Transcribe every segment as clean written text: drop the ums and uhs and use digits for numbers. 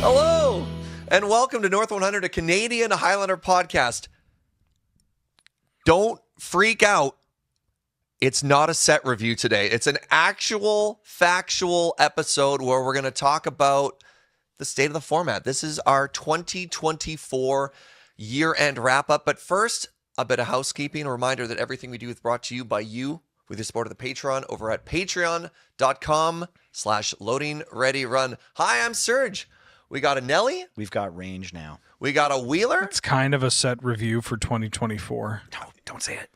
Hello, and welcome to North 100, a Canadian Highlander podcast. Don't freak out. It's not a set review today. It's an actual, factual episode where we're going to talk about the state of the format. This is our 2024 year-end wrap-up. But first, a bit of housekeeping. A reminder that everything we do is brought to you by you with your support of the Patreon over at patreon.com/loadingreadyrun. Hi, I'm Serge. We got a Nelly. We've got range now. We got a Wheeler. It's kind of a set review for 2024. No, don't say it.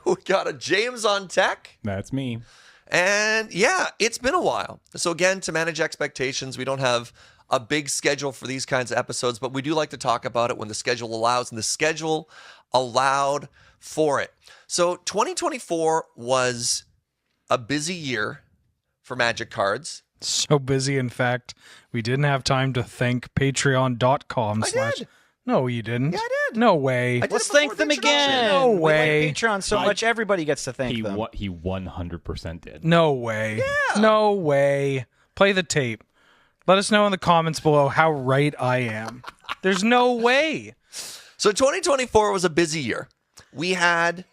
We got a James on tech. That's me. And yeah, it's been a while. So again, to manage expectations, we don't have a big schedule for these kinds of episodes, but we do like to talk about it when the schedule allows, and the schedule allowed for it. So 2024 was a busy year for Magic cards. So busy, in fact, we didn't have time to thank patreon.com/. did. No, you didn't. Yeah, I did. No way. I did. Let's before thank the them introduction. again. No We way. like Patreon so much, everybody gets to thank them. He 100% did. No way. Yeah. No way. Play the tape. Let us know in the comments below how right I am. There's no way. So 2024 was a busy year. We had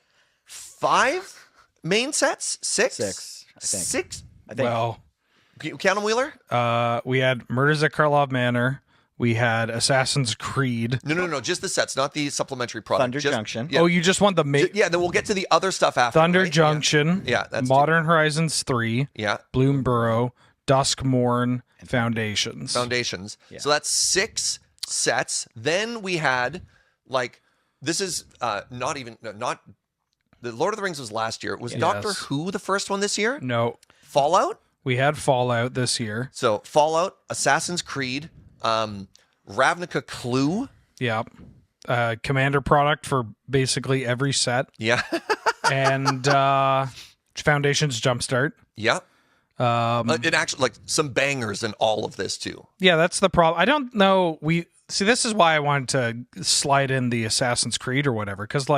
5 main sets? 6? 6, I think. 6? I think. Well, You count them, Wheeler? we had Murders at Karlov Manor. We had Assassin's Creed. No. Just the sets, not the supplementary product. Thunder Just- Junction. Yeah. Oh, you just want the Yeah, then we'll get to the other stuff after. Thunder right? Junction. Yeah, that's Modern Horizons 3. Yeah. Bloomburrow, Duskmorn, Foundations. Foundations. So that's 6 sets. Then we had, this is not the Lord of the Rings was last year. Was Doctor Who the first one this year? No, Fallout? we had Fallout this year. So Fallout, Assassin's Creed, Ravnica Clue. Yeah. Commander product for basically every set. Yeah. And Foundations Jumpstart. Yeah. It actually, some bangers in all of this too. Yeah, that's the problem. I don't know. This is why I wanted to slide in the Assassin's Creed or whatever, because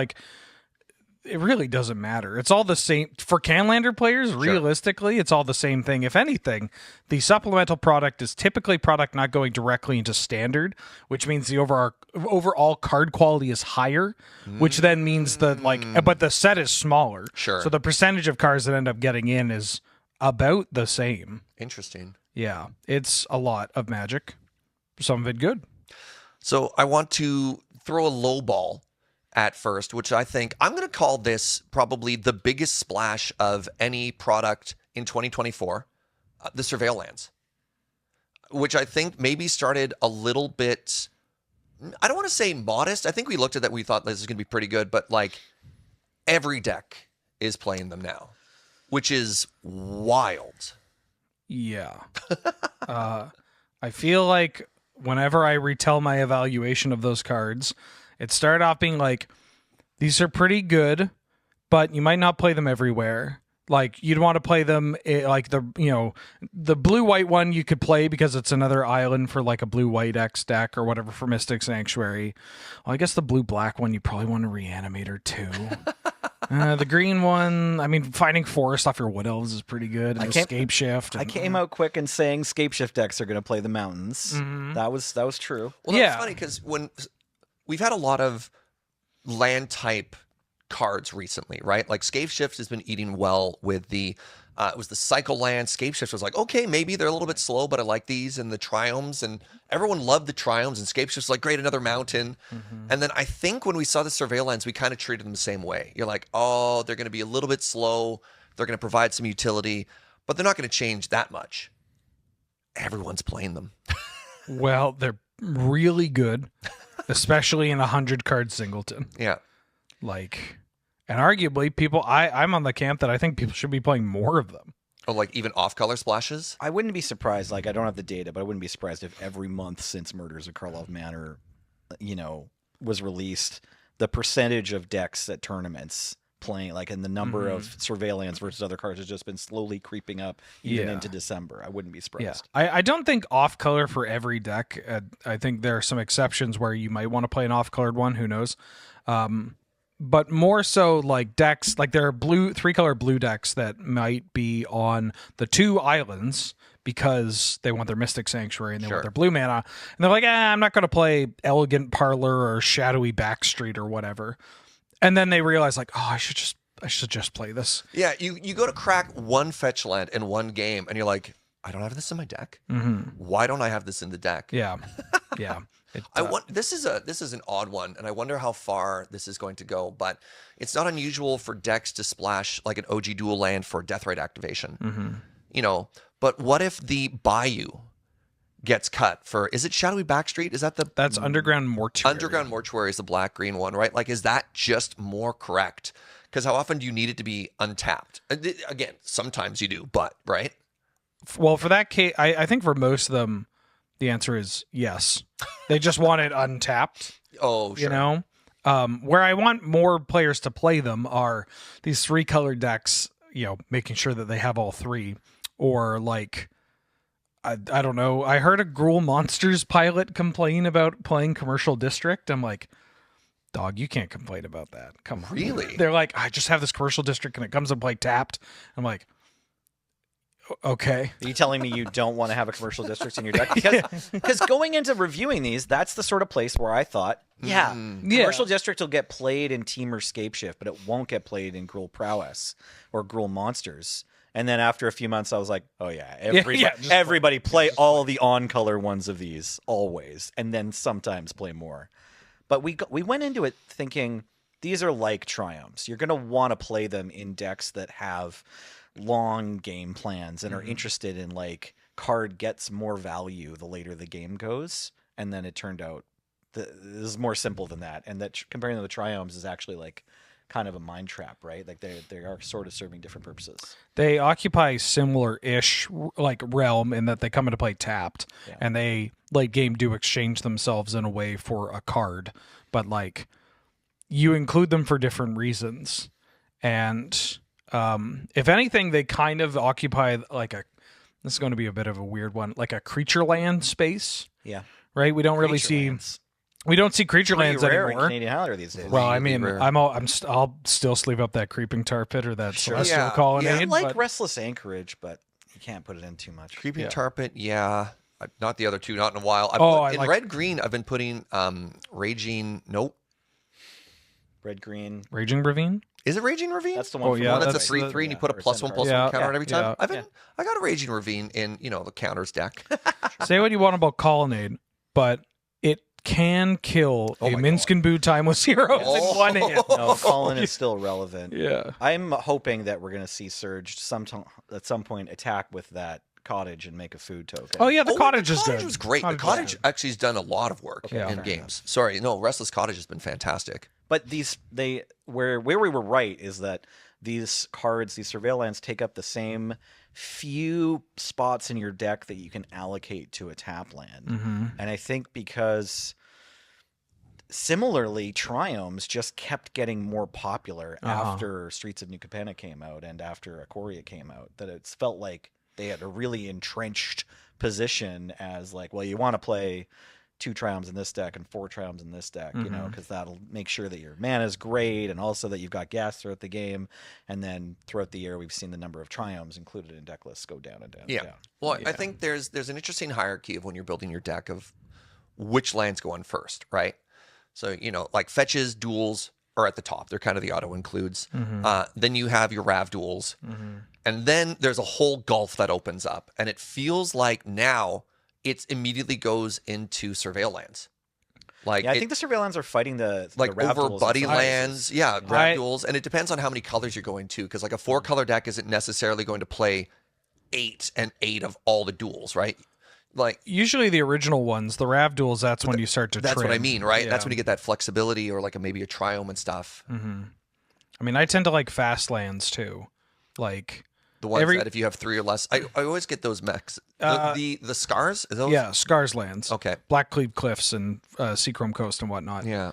it really doesn't matter. It's all the same for Canlander players. Realistically, it's all the same thing. If anything, the supplemental product is typically product not going directly into standard, which means the overall card quality is higher, which then means that but the set is smaller. Sure. So the percentage of cards that end up getting in is about the same. Interesting. Yeah, it's a lot of Magic. Some of it good. So I want to throw a low ball at first, which I think I'm going to call this probably the biggest splash of any product in 2024, the Surveil lands, which I think maybe started a little bit, I don't want to say modest. I think we looked at that. We thought this is going to be pretty good, but every deck is playing them now, which is wild. Yeah. I feel like whenever I retell my evaluation of those cards, it started off being these are pretty good, but you might not play them everywhere. You'd want to play them the blue-white one you could play because it's another island for a blue-white X deck or whatever for Mystic Sanctuary. Well, I guess the blue-black one you probably want to Reanimator too. The green one, Fighting Forest off your Wood Elves is pretty good. And Scape Shift. I came out quick and saying Scape Shift decks are going to play the mountains. Mm-hmm. That was true. Well, that's funny because when we've had a lot of land type cards recently, right? Scape Shift has been eating well with the it was the Cycle Land. Scape Shift was okay, maybe they're a little bit slow, but I like these, and the Triomes, and everyone loved the Triomes, and Scape Shift's great, another mountain. Mm-hmm. And then I think when we saw the Surveil lands, we kind of treated them the same way. You're oh, they're going to be a little bit slow, they're going to provide some utility, but they're not going to change that much. Everyone's playing them. Well, they're really good, especially in 100-card singleton. Yeah. And arguably, I'm on the camp that I think people should be playing more of them. Oh, even off-color splashes? I wouldn't be surprised. I don't have the data, but I wouldn't be surprised if every month since Murders at Karlov Manor, was released, the percentage of decks at tournaments playing, and the number of Surveillance versus other cards has just been slowly creeping up even into December. I wouldn't be surprised. Yeah. I don't think off-color for every deck. I think there are some exceptions where you might want to play an off-colored one. Who knows? But more so decks, there are 3-color blue decks that might be on the 2 islands because they want their Mystic Sanctuary and they Sure. want their blue mana. And they're like, I'm not going to play Elegant Parlor or Shadowy Backstreet or whatever. And then they realize like, I should just play this. Yeah, you go to crack one fetch land in one game, and you're like, I don't have this in my deck. Why don't I have this in the deck? Yeah. Yeah. This is an odd one, and I wonder how far this is going to go. But it's not unusual for decks to splash like an OG dual land for Deathrite activation. But what if the Bayou gets cut for? Is it Shadowy Backstreet? Is that that's Underground Mortuary? Underground Mortuary is the black green one, right? Like, is that just more correct? Because how often do you need it to be untapped? Again, sometimes you do, but right. Well, for that case, I think for most of them, the answer is yes. They just want it untapped. Oh, sure. Where I want more players to play them are these 3-color decks, making sure that they have all 3. Or like, I don't know. I heard a Gruul Monsters pilot complain about playing Commercial District. I'm like, dog, you can't complain about that. Come on. Really? They're like, I just have this Commercial District and it comes and play tapped. I'm like, okay. Are you telling me you don't want to have a Commercial District in your deck? Because going into reviewing these, that's the sort of place where I thought, Commercial District will get played in Temur Scapeshift, but it won't get played in Gruul Prowess or Gruul Monsters. And then after a few months, I was like, oh yeah, everybody play all the on-color ones of these, always, and then sometimes play more. But we went into it thinking, these are like Triumphs. You're going to want to play them in decks that have long game plans and are interested in like card gets more value the later the game goes. And then it turned out this is more simple than that. And that comparing to the Triumphs is actually like kind of a mind trap, right? Like they are sort of serving different purposes. They occupy similar-ish like realm in that they come into play tapped, and they late game do exchange themselves in a way for a card, but like you include them for different reasons. And if anything, they kind of occupy like this is going to be a bit of a weird one, like a creature land space. Yeah. Right? We don't really we don't see creature Pretty lands rare anymore. in Canadian Highlander these days. Well, I mean, rare. I'll still sleeve up that creeping tar pit or that celestial colonnade. I like but Restless Anchorage, but you can't put it in too much. Creeping Tar Pit, yeah. Not the other two, not in a while. In red-green, I've been putting Raging... Nope. Red-green. Raging Ravine? Is it Raging Ravine? That's the one. Yeah, That's a that's 3/3, and you put a +1/+1 counter on every time. I got a Raging Ravine in, the counters deck. Say what you want about Colonnade, but it can kill a Minsk and Boo Timeless Heroes in one hit. No, Colin is still relevant. Yeah. I'm hoping that we're going to see Serge at some point attack with that cottage and make a food token. Oh, yeah, the cottage is good. The cottage was great. The cottage actually has done a lot of work in games. Sorry, no, Restless Cottage has been fantastic. But where we were right is that these cards, these surveil lands, take up the same few spots in your deck that you can allocate to a tap land. Mm-hmm. And I think because similarly, Triumphs just kept getting more popular after Streets of New Capenna came out and after Ikoria came out, that it's felt like they had a really entrenched position as like, well, you want to play 2 Triumphs in this deck and 4 Triumphs in this deck, because that'll make sure that your mana is great and also that you've got gas throughout the game. And then throughout the year, we've seen the number of Triumphs included in deck lists go down and down. Yeah. And down. Well, I think there's an interesting hierarchy of when you're building your deck of which lands go on first, right? So, like fetches, duels are at the top. They're kind of the auto includes. Then you have your Rav duels. And then there's a whole gulf that opens up. And it feels like now it immediately goes into surveil lands. Like I think the surveil lands are fighting the Rav over duels buddy in some lands. cases. Yeah, Rav duels. And it depends on how many colors you're going to. Because like a 4-color deck isn't necessarily going to play 8 and 8 of all the duels, right? Like usually the original ones, the Rav duels, that's when you start to That's trim. what I mean, right? Yeah. That's when you get that flexibility or like maybe a Triome and stuff. I mean, I tend to like fast lands too. Like the ones that if you have 3 or less, I always get those mechs. The scars? Are those? Yeah, Scars lands. Okay. Blackcleave Cliffs and Seachrome Coast and whatnot. Yeah.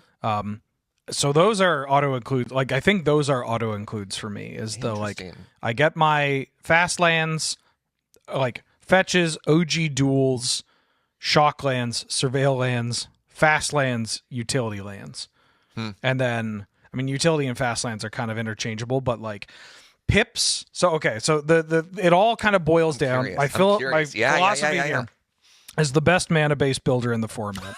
So those are auto includes. Like I think those are auto includes for me. Is the like I get my fast lands, like fetches, OG duels, shock lands, surveil lands, fast lands, utility lands, and then I mean utility and fast lands are kind of interchangeable, but like pips. So the it all kind of boils down. curious. My I'm curious. Yeah, philosophy yeah. here is the best mana based builder in the format,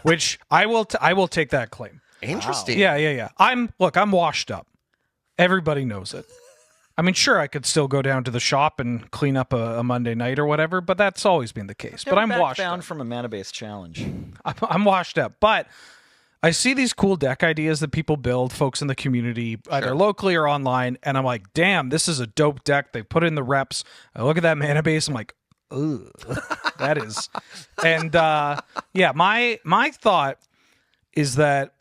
which I will take that claim. Interesting. Yeah. I'm washed up. Everybody knows it. I mean, sure, I could still go down to the shop and clean up a Monday night or whatever, but that's always been the case. But I'm washed down up. from a mana-based challenge. I'm washed up. But I see these cool deck ideas that people build, folks in the community, either locally or online, and I'm like, damn, this is a dope deck. They put in the reps. I look at that mana base, I'm like, ugh, that is. And my thought is that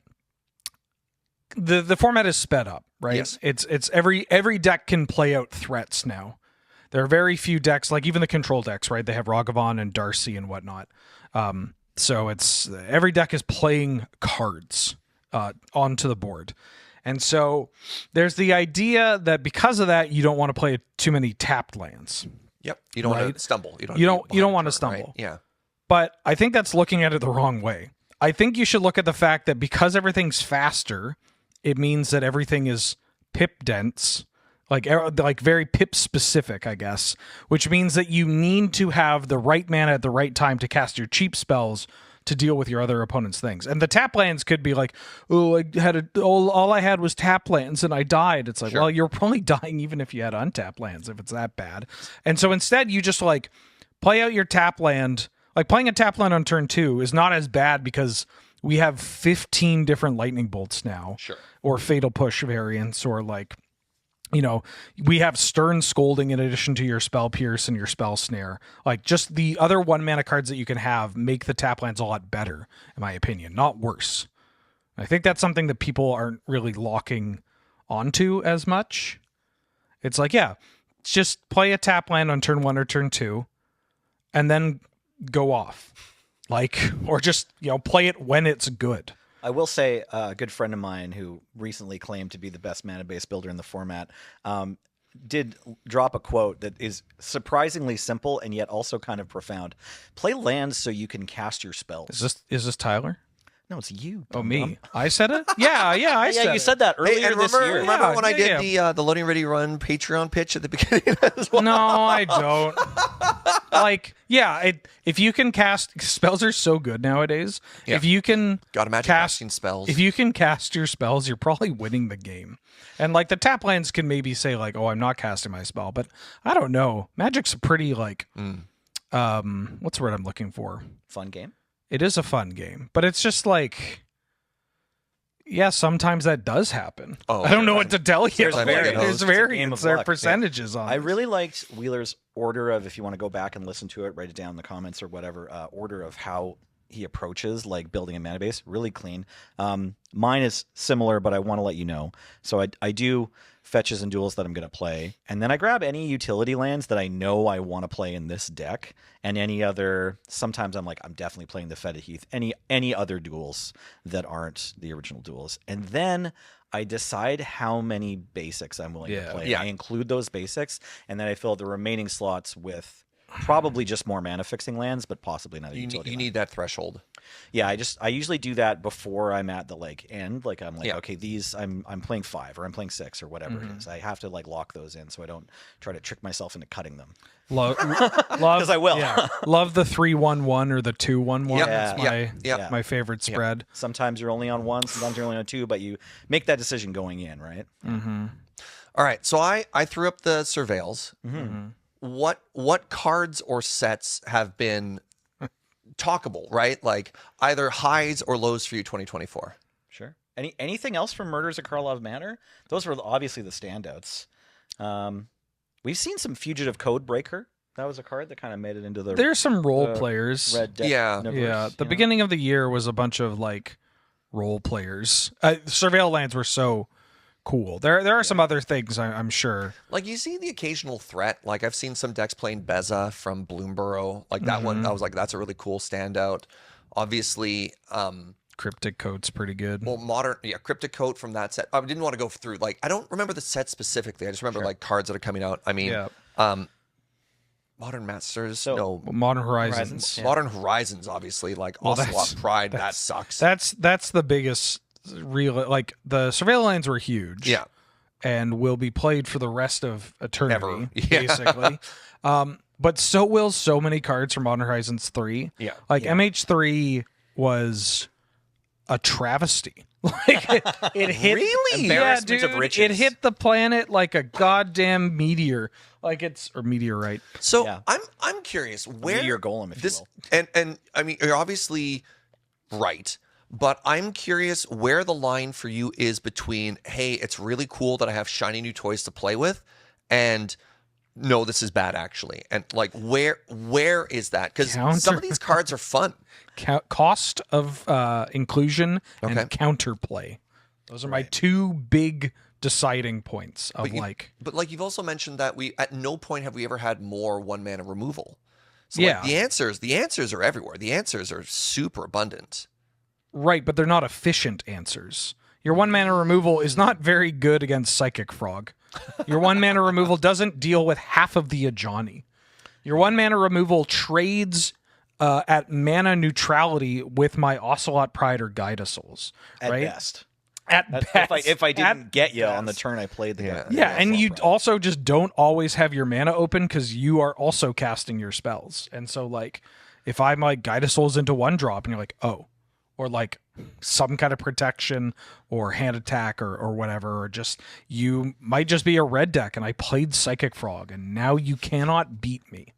the format is sped up, right? Yes. It's every deck can play out threats now. There are very few decks, like even the control decks, right? They have Ragavan and Darcy and whatnot. So it's every deck is playing cards onto the board. And so there's the idea that because of that, you don't want to play too many tapped lands. Yep. You don't want to stumble. You don't want to stumble. Right? Yeah. But I think that's looking at it the wrong way. I think you should look at the fact that because everything's faster, it means that everything is pip dense, like very pip specific, I guess, which means that you need to have the right mana at the right time to cast your cheap spells to deal with your other opponent's things. And the tap lands could be like, oh, all I had was tap lands and I died. It's like, well, you're probably dying even if you had untapped lands, if it's that bad. And so instead you just like play out your tap land. Like playing a tap land on turn 2 is not as bad because we have 15 different lightning bolts now, or fatal push variants, or like, we have stern scolding in addition to your spell pierce and your spell snare. Like just the other 1 mana cards that you can have make the tap lands a lot better, in my opinion, not worse. I think that's something that people aren't really locking onto as much. It's like, just play a tap land on turn 1 or turn 2 and then go off. Or just, play it when it's good. I will say a good friend of mine who recently claimed to be the best mana-based builder in the format did drop a quote that is surprisingly simple and yet also kind of profound. Play lands so you can cast your spells. Is this Tyler? No, it's you. Oh, me. I said it? Yeah, I said it. You said that earlier this year. Remember when I did the Loading Ready Run Patreon pitch at the beginning as well? No, I don't. If you can cast spells are so good nowadays. Yeah. If you can casting spells. If you can cast your spells, you're probably winning the game. And like the tap lands can maybe say like, "Oh, I'm not casting my spell," but I don't know. Magic's a pretty what's the word I'm looking for? Fun game. It is a fun game, but it's just like, sometimes that does happen. Oh, I don't know what to tell you. There's variance. There are percentages on it. I really liked Wheeler's order of, if you want to go back and listen to it, write it down in the comments or whatever, order of how he approaches like building a mana base. Really clean. Mine is similar, but I want to let you know. So I do fetches and duels that I'm going to play, and then I grab any utility lands that I know I want to play in this deck, and any other. Sometimes I'm like, I'm definitely playing the Fetid Heath. Any other duels that aren't the original duels, and then I decide how many basics I'm willing to play. I include those basics, and then I fill the remaining slots with probably just more mana fixing lands, but possibly another utility. You need that threshold. Yeah, I usually do that before I'm at the end. Like I'm like, okay, these I'm playing 5 or I'm playing 6 or whatever it is. I have to like lock those in so I don't try to trick myself into cutting them. Love because I will. Yeah. Love the 3-1-1 or the 2-1-1. That's my favorite spread. Sometimes you're only on 1, sometimes you're only on 2, but you make that decision going in, right? Mm-hmm. All right, so I threw up the surveils. Mm-hmm. What cards or sets have been talkable, right? Like either highs or lows for you 2024. Sure. Anything else from Murders at Karlov Manor? Those were obviously the standouts. We've seen some Fugitive Code Breaker. That was a card that kind of made it into the. There's some role players. Red deck universe, The beginning of the year was a bunch of like role players. Surveil lands were so cool. There are some other things I'm sure. Like you see the occasional threat. Like I've seen some decks playing Beza from Bloomborough. Like that one, I was like, that's a really cool standout. Obviously, Cryptic Coat's pretty good. Well, Cryptic Coat from that set. I didn't want to go through. Like I don't remember the set specifically. I just remember like cards that are coming out. I mean, Modern Masters. Modern Horizons. Modern Horizons, obviously. Like Ocelot Pride. That sucks. That's the biggest real. Like the surveil lands were huge. Yeah. and will be played for the rest of eternity, Ever. Yeah. basically. But so will so many cards from Modern Horizons 3. Yeah. Like Yeah. MH3 was a travesty. Like it hit Really? Embarrassment of dude, riches. it hit the planet like a goddamn meteor. Like it's or meteorite. So Yeah. I'm curious where Meteor golem, if this you will. and I mean you're obviously right, but I'm curious where the line for you is between, hey, it's really cool that I have shiny new toys to play with, and no, this is bad actually. And like where is that? Because some of these cards are fun. Cost of inclusion Okay. and counterplay. Those are my two big deciding points of But like you've also mentioned that we at no point have we ever had more 1-mana removal. So Yeah. like the answers are everywhere. The answers are super abundant. right, but they're not efficient answers. Your 1-mana removal is not very good against Psychic Frog. Your 1-mana removal doesn't deal with half of the Ajani. Your 1-mana removal trades at mana neutrality with my Ocelot Pride or Gaida Souls. At right? best. At That's- best. if I didn't At get you on the best. turn I played the guy. Yeah, and you also just don't always have your mana open because you are also casting your spells. And so, like, if I'm like Gaida Souls into 1-drop and you're like, oh, or like some kind of protection or hand attack or whatever, or just you might just be a red deck and I played Psychic Frog and now you cannot beat me.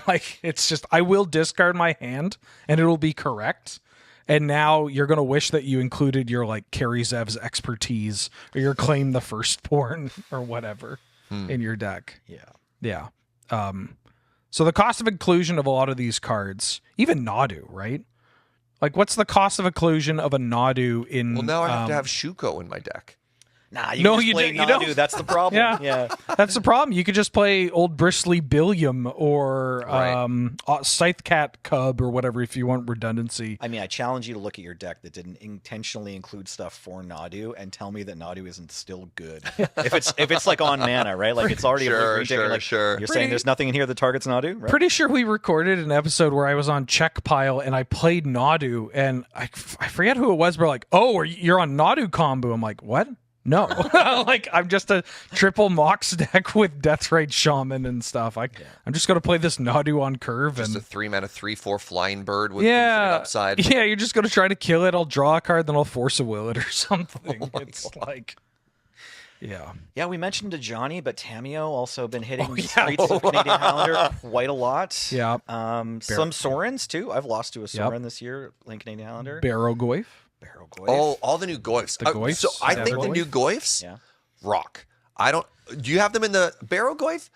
Like, it's just, I will discard my hand and it'll be correct. And now you're going to wish that you included your like Carry Zev's expertise or your Claim the Firstborn or whatever in your deck. Yeah. Yeah. So the cost of inclusion of a lot of these cards, even Nadu, right? Like, what's the cost of inclusion of a Nadu in? Well, now I have to have Shuko in my deck. Nah, you No, can just you play don't- you Nadu. don't. That's the problem. Yeah. Yeah. That's the problem. You could just play Old Bristly Billiam or Scythe Cat Cub or whatever if you want redundancy. I mean, I challenge you to look at your deck that didn't intentionally include stuff for Nadu and tell me that Nadu isn't still good. if it's like on mana, right? Like it's already Sure, a blue green deck, sure. You're Pretty- saying there's nothing in here that targets Nadu, right? Pretty sure we recorded an episode where I was on check pile and I played Nadu and I forget who it was, but like, oh, you're on Nadu combo. I'm like, what? No, like I'm just a triple Mox deck with Deathrite Shaman and stuff. I'm just gonna play this Nadu on curve Just and a 3-mana 3/4 flying bird with infinite upside. yeah, you're just gonna try to kill it. I'll draw a card, then I'll force a will it or something. It's like, yeah, Yeah, we mentioned Ajani, but Tameo also been hitting Oh, the yeah. streets of Canadian Highlander quite a lot. yeah. Some Sorens too. I've lost to a Soren this year in Canadian Highlander. Barrow-Goyf. Barrel Goyf. Oh, all the new Goyfs. The Goyfs? So I Yeah, think the the Goyf? new Goyfs Yeah. rock. I don't. Do you have them in the Barrow Goyf?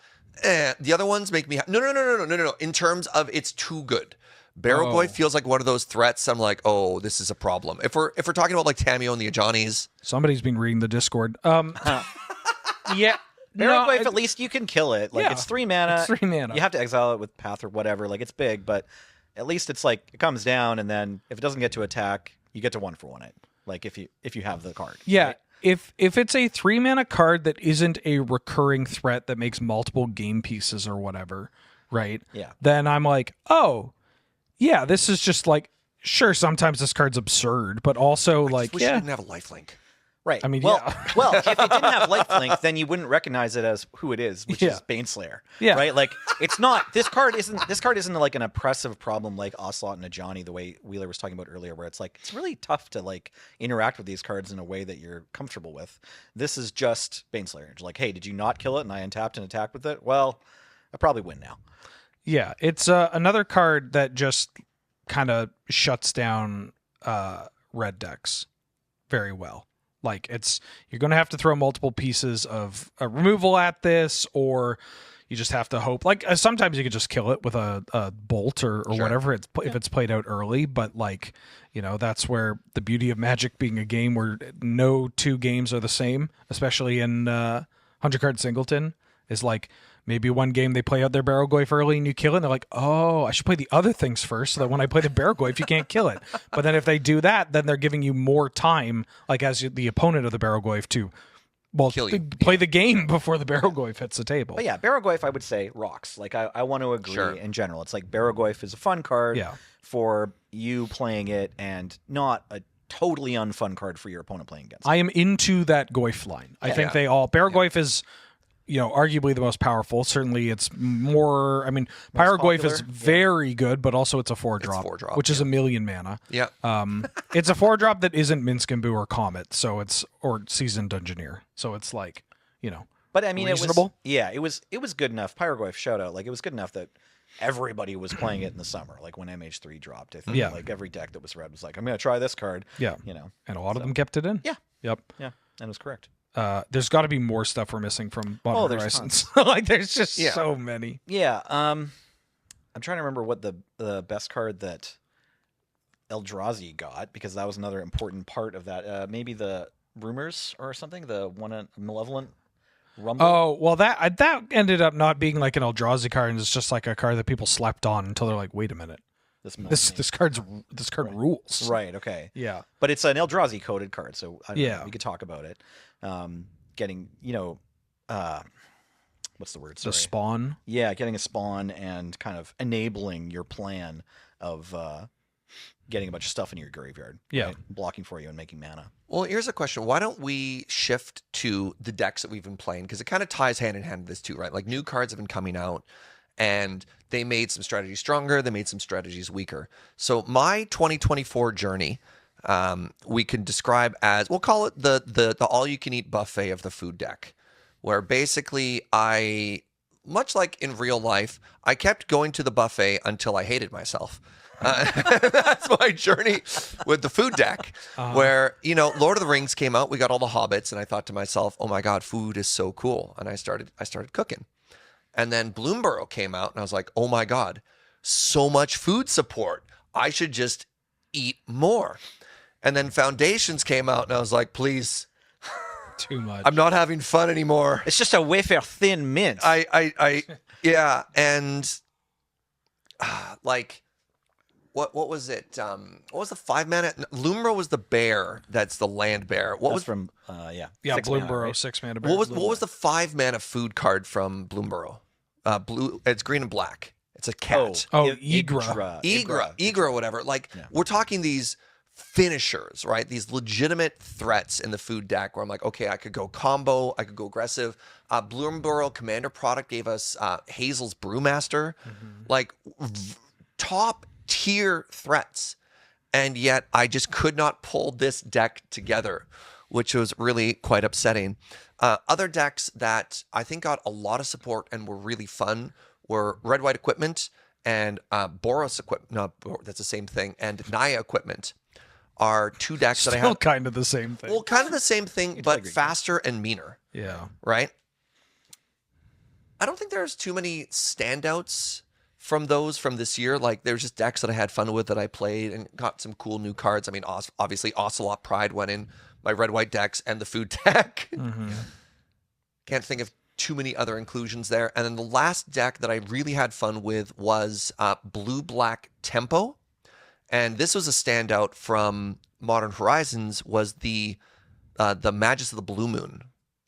The other ones make me. No. In terms of it's too good. Barrow Oh. Goyf feels like one of those threats. I'm like, oh, this is a problem. If we're talking about like Tameo and the Ajanis, Somebody's been reading the Discord. Yeah. Barrel no, Goyf, at least you can kill it. Like Yeah. it's 3 mana. It's 3 mana. You have to exile it with Path or whatever. Like it's big, but at least it's like it comes down, and then if it doesn't get to attack, you get to 1/1 it. Like if you have the card. Yeah, right? if it's a 3-mana card that isn't a recurring threat that makes multiple game pieces or whatever, right? Yeah. Then I'm like, oh, yeah, this is just like, sure, sometimes this card's absurd, but also like, wish you yeah, didn't have a lifelink. Right. I mean, well, yeah. well, if it didn't have lifelink, then you wouldn't recognize it as who it is, which Yeah. is Baneslayer. Yeah. Right. Like it's not. This card isn't like an oppressive problem like Ocelot and Ajani, the way Wheeler was talking about earlier, where it's like it's really tough to like interact with these cards in a way that you're comfortable with. This is just Baneslayer. It's like, hey, did you not kill it and I untapped and attacked with it? Well, I probably win now. yeah, it's another card that just kind of shuts down red decks very well. Like you're going to have to throw multiple pieces of a removal at this, or you just have to hope. Like sometimes you could just kill it with a bolt or Sure. whatever. If it's played out early, but like that's where the beauty of Magic being a game where no 2 games are the same, especially in 100-card Singleton, is like maybe one game they play out their Barrow-Goyf early and you kill it, and they're like, oh, I should play the other things first so that when I play the Barrow-Goyf, you can't kill it. But then if they do that, then they're giving you more time, like as the opponent of the Barrow-Goyf, to Kill you. play the game before the Barrow-Goyf hits the table. But yeah, Barrow-Goyf, I would say rocks. Like I want to agree Sure. in general. It's like Barrow-Goyf is a fun card Yeah. for you playing it and not a totally unfun card for your opponent playing against. I am into that Goyf line. I think they all Paragoyf is, arguably the most powerful. Certainly, it's more. I mean, Pyrogoyf is very good, but also it's a 4-drop, which is 1,000,000 mana. Yeah. It's a 4-drop that isn't Minskimbu or Comet, or Seasoned Dungeoneer. So it's like, But I mean, reasonable. it was good enough. Pyrogoyf, shout out, like it was good enough that everybody was playing it in the summer, like when MH3 dropped. I think like every deck that was read was like, I'm gonna try this card. Yeah, and a lot of them kept it in. Yeah. Yep. Yeah, and it was correct. There's got to be more stuff we're missing from Modern Horizons. There's just so many. Yeah. I'm trying to remember what the best card that Eldrazi got, because that was another important part of that. Maybe the Rumors or something. The one Malevolent Rumble. Oh well, that ended up not being like an Eldrazi card, and it's just like a card that people slept on until they're like, wait a minute, this card rules. Right. Okay. Yeah. But it's an Eldrazi coded card, so I don't know, we could talk about it. Getting what's the word? Sorry. The spawn. Yeah, getting a spawn and kind of enabling your plan of getting a bunch of stuff in your graveyard. Yeah. Right? Blocking for you and making mana. Well, here's a question. Why don't we shift to the decks that we've been playing? Because it kind of ties hand in hand with this too, right? Like new cards have been coming out and they made some strategies stronger. They made some strategies weaker. So my 2024 journey, we can describe as, we'll call it the all-you-can-eat buffet of the food deck, where basically much like in real life, I kept going to the buffet until I hated myself. That's my journey with the food deck, where, Lord of the Rings came out, we got all the hobbits, and I thought to myself, oh my God, food is so cool. And I started cooking. And then Bloomborough came out, and I was like, oh my God, so much food support. I should just eat more. And then Foundations came out, and I was like, please. Too much. I'm not having fun anymore. It's just a wafer thin mint. Yeah. And what was it? What was the 5-mana? Bloomborough was the bear. That's the land bear. What was from? Yeah, 6 mana, Bloomborough, right? 6-mana bear. what was the 5-mana food card from Bloomborough? Blue. It's green and black. It's a cat. Oh, Igra. Igra, whatever. We're talking these finishers, right? These legitimate threats in the food deck where I'm like, okay, I could go combo, I could go aggressive. Bloomborough Commander product gave us Hazel's Brewmaster, top tier threats. And yet I just could not pull this deck together, which was really quite upsetting. Other decks that I think got a lot of support and were really fun were Red White Equipment and Boros Equipment. No, that's the same thing. And Naya Equipment are two decks that I have. Kind of the same thing. Well, kind of the same thing, but faster and meaner. Yeah. Right? I don't think there's too many standouts from this year. Like, there's just decks that I had fun with that I played and got some cool new cards. I mean, obviously, Ocelot Pride went in my red-white decks and the food deck. Mm-hmm. Can't think of too many other inclusions there. And then the last deck that I really had fun with was Blue-Black Tempo. And this was a standout from Modern Horizons, was the Magus of the Blue Moon.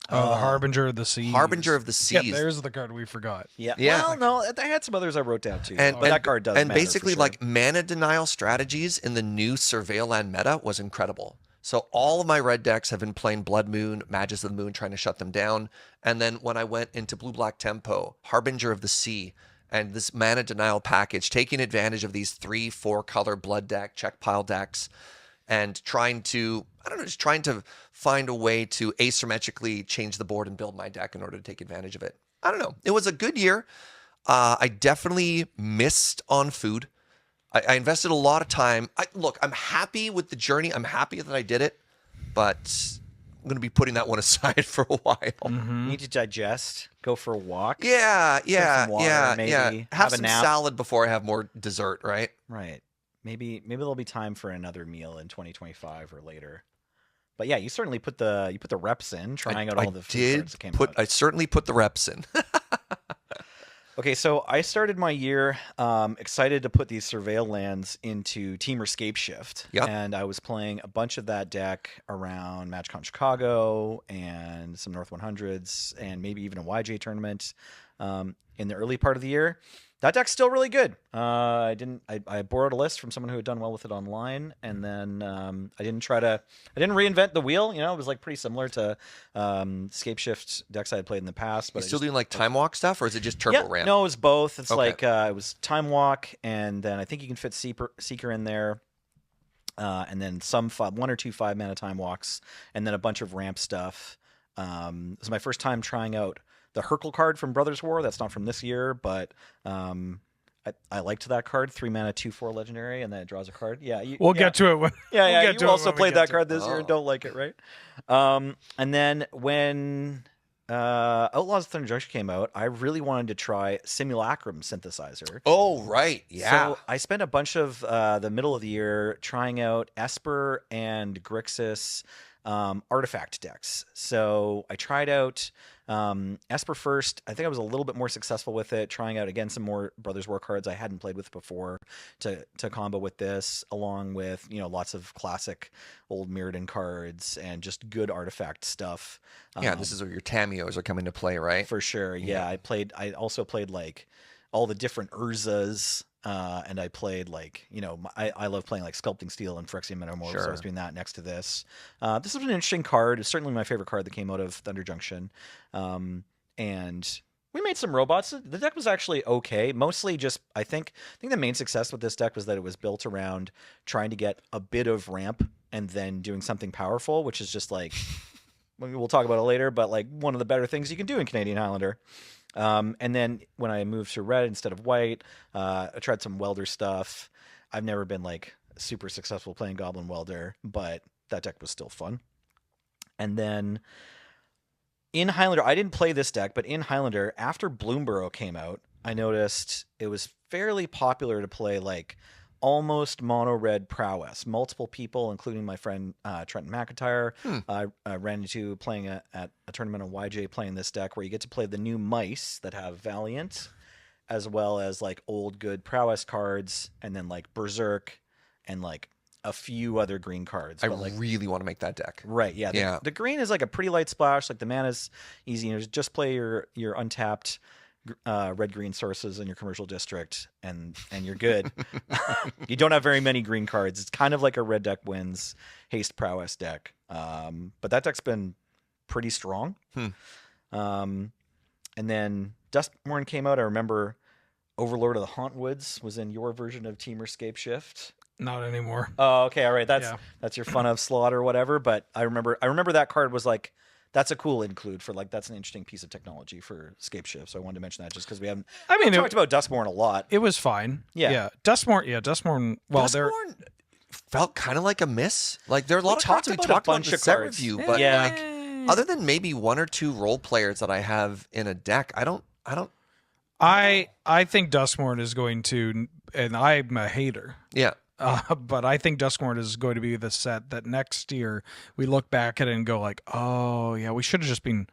Oh, the Harbinger of the Seas. Harbinger of the Seas. Yeah, there's the card we forgot. Yeah. Yeah. Well, no, I had some others I wrote down too. And, but that card does and matter basically, for sure. mana denial strategies in the new Surveil Land meta was incredible. So all of my red decks have been playing Blood Moon, Magus of the Moon, trying to shut them down. And then when I went into Blue-Black Tempo, Harbinger of the Sea, and this mana denial package, taking advantage of these 3-4 color blood deck, check pile decks, and trying to find a way to asymmetrically change the board and build my deck in order to take advantage of it. I don't know. It was a good year. I definitely missed on food. I invested a lot of time. Look, I'm happy with the journey. I'm happy that I did it, but I'm going to be putting that one aside for a while. Mm-hmm. Need to digest, go for a walk. Yeah. Maybe Have a some nap. salad before I have more dessert, right? Right. Maybe there'll be time for another meal in 2025 or later. But yeah, you certainly put the reps in, trying out all the food cards that came out. I certainly put the reps in. Okay, so I started my year excited to put these Surveil lands into Team Escape Shift. Yep. And I was playing a bunch of that deck around MatchCon Chicago and some North 100s and maybe even a YJ tournament in the early part of the year. that deck's still really good. I borrowed a list from someone who had done well with it online, and then I didn't reinvent the wheel. You know, it was like pretty similar to Scapeshift decks I had played in the past. But you still doing like time walk stuff, or is it just turbo ramp? No, it was both. It's Okay. like it was time walk, and then I think you can fit Seeker in there. And then one or two 5-mana time walks, and then a bunch of ramp stuff. This is my first time trying out the Hercule card from Brothers War. That's not from this year, but I liked that card. 3-mana, 2/4 legendary, and then it draws a card. Yeah, We'll get to it when. Yeah, you also played that card to this year and don't like it, right? And then when Outlaws of Thunder Junction came out, I really wanted to try Simulacrum Synthesizer. Oh, right. Yeah. So I spent a bunch of the middle of the year trying out Esper and Grixis artifact decks. So I tried out Esper first. I think I was a little bit more successful with it, trying out again some more Brothers War cards I hadn't played with before to combo with this, along with lots of classic old Mirrodin cards and just good artifact stuff. Yeah, this is where your Tamios are coming to play, right? For sure. Yeah, I also played like all the different Urzas. And I played like, I love playing like Sculpting Steel and Phyrexian Metamorph, so I was doing that next to this. This was an interesting card. It's certainly my favorite card that came out of Thunder Junction. And we made some robots. The deck was actually okay. Mostly just, I think the main success with this deck was that it was built around trying to get a bit of ramp and then doing something powerful, which is just like, we'll talk about it later, but like one of the better things you can do in Canadian Highlander. And then when I moved to red instead of white, I tried some welder stuff. I've never been like super successful playing Goblin Welder, but that deck was still fun. And then in Highlander, I didn't play this deck, but in Highlander, after Bloomborough came out, I noticed it was fairly popular to play like almost mono red prowess. Multiple people, including my friend Trenton McIntyre, I ran into playing at a tournament on YJ playing this deck where you get to play the new mice that have Valiant, as well as like old good prowess cards, and then like Berserk and like a few other green cards. I really want to make that deck. Right, yeah. The green is like a pretty light splash. Like the mana's easy. Just play your untapped red-green sources in your commercial district, and you're good. You don't have very many green cards. It's kind of like a red deck wins haste prowess deck. But that deck's been pretty strong. And then Duskmorn came out. I remember Overlord of the Hauntwoods was in your version of Team or Scapeshift. Not anymore. Oh, okay, all right. That's your fun of slot or whatever. But I remember that card was like, that's a cool include for like, that's an interesting piece of technology for Scapeshift. So I wanted to mention that just because we talked about Duskmorn a lot. It was fine. Yeah. Duskmorn. Well, Duskmorn felt kind of like a miss. Like there are a lot of cards we about talked a about in bunch the of set cards. review, but Yeah. like other than maybe one or two role players that I have in a deck, I don't. I think Duskmorn is going to, and I'm a hater. Yeah. But I think Duskmorn is going to be the set that next year we look back at it and go like, oh yeah, we should have just been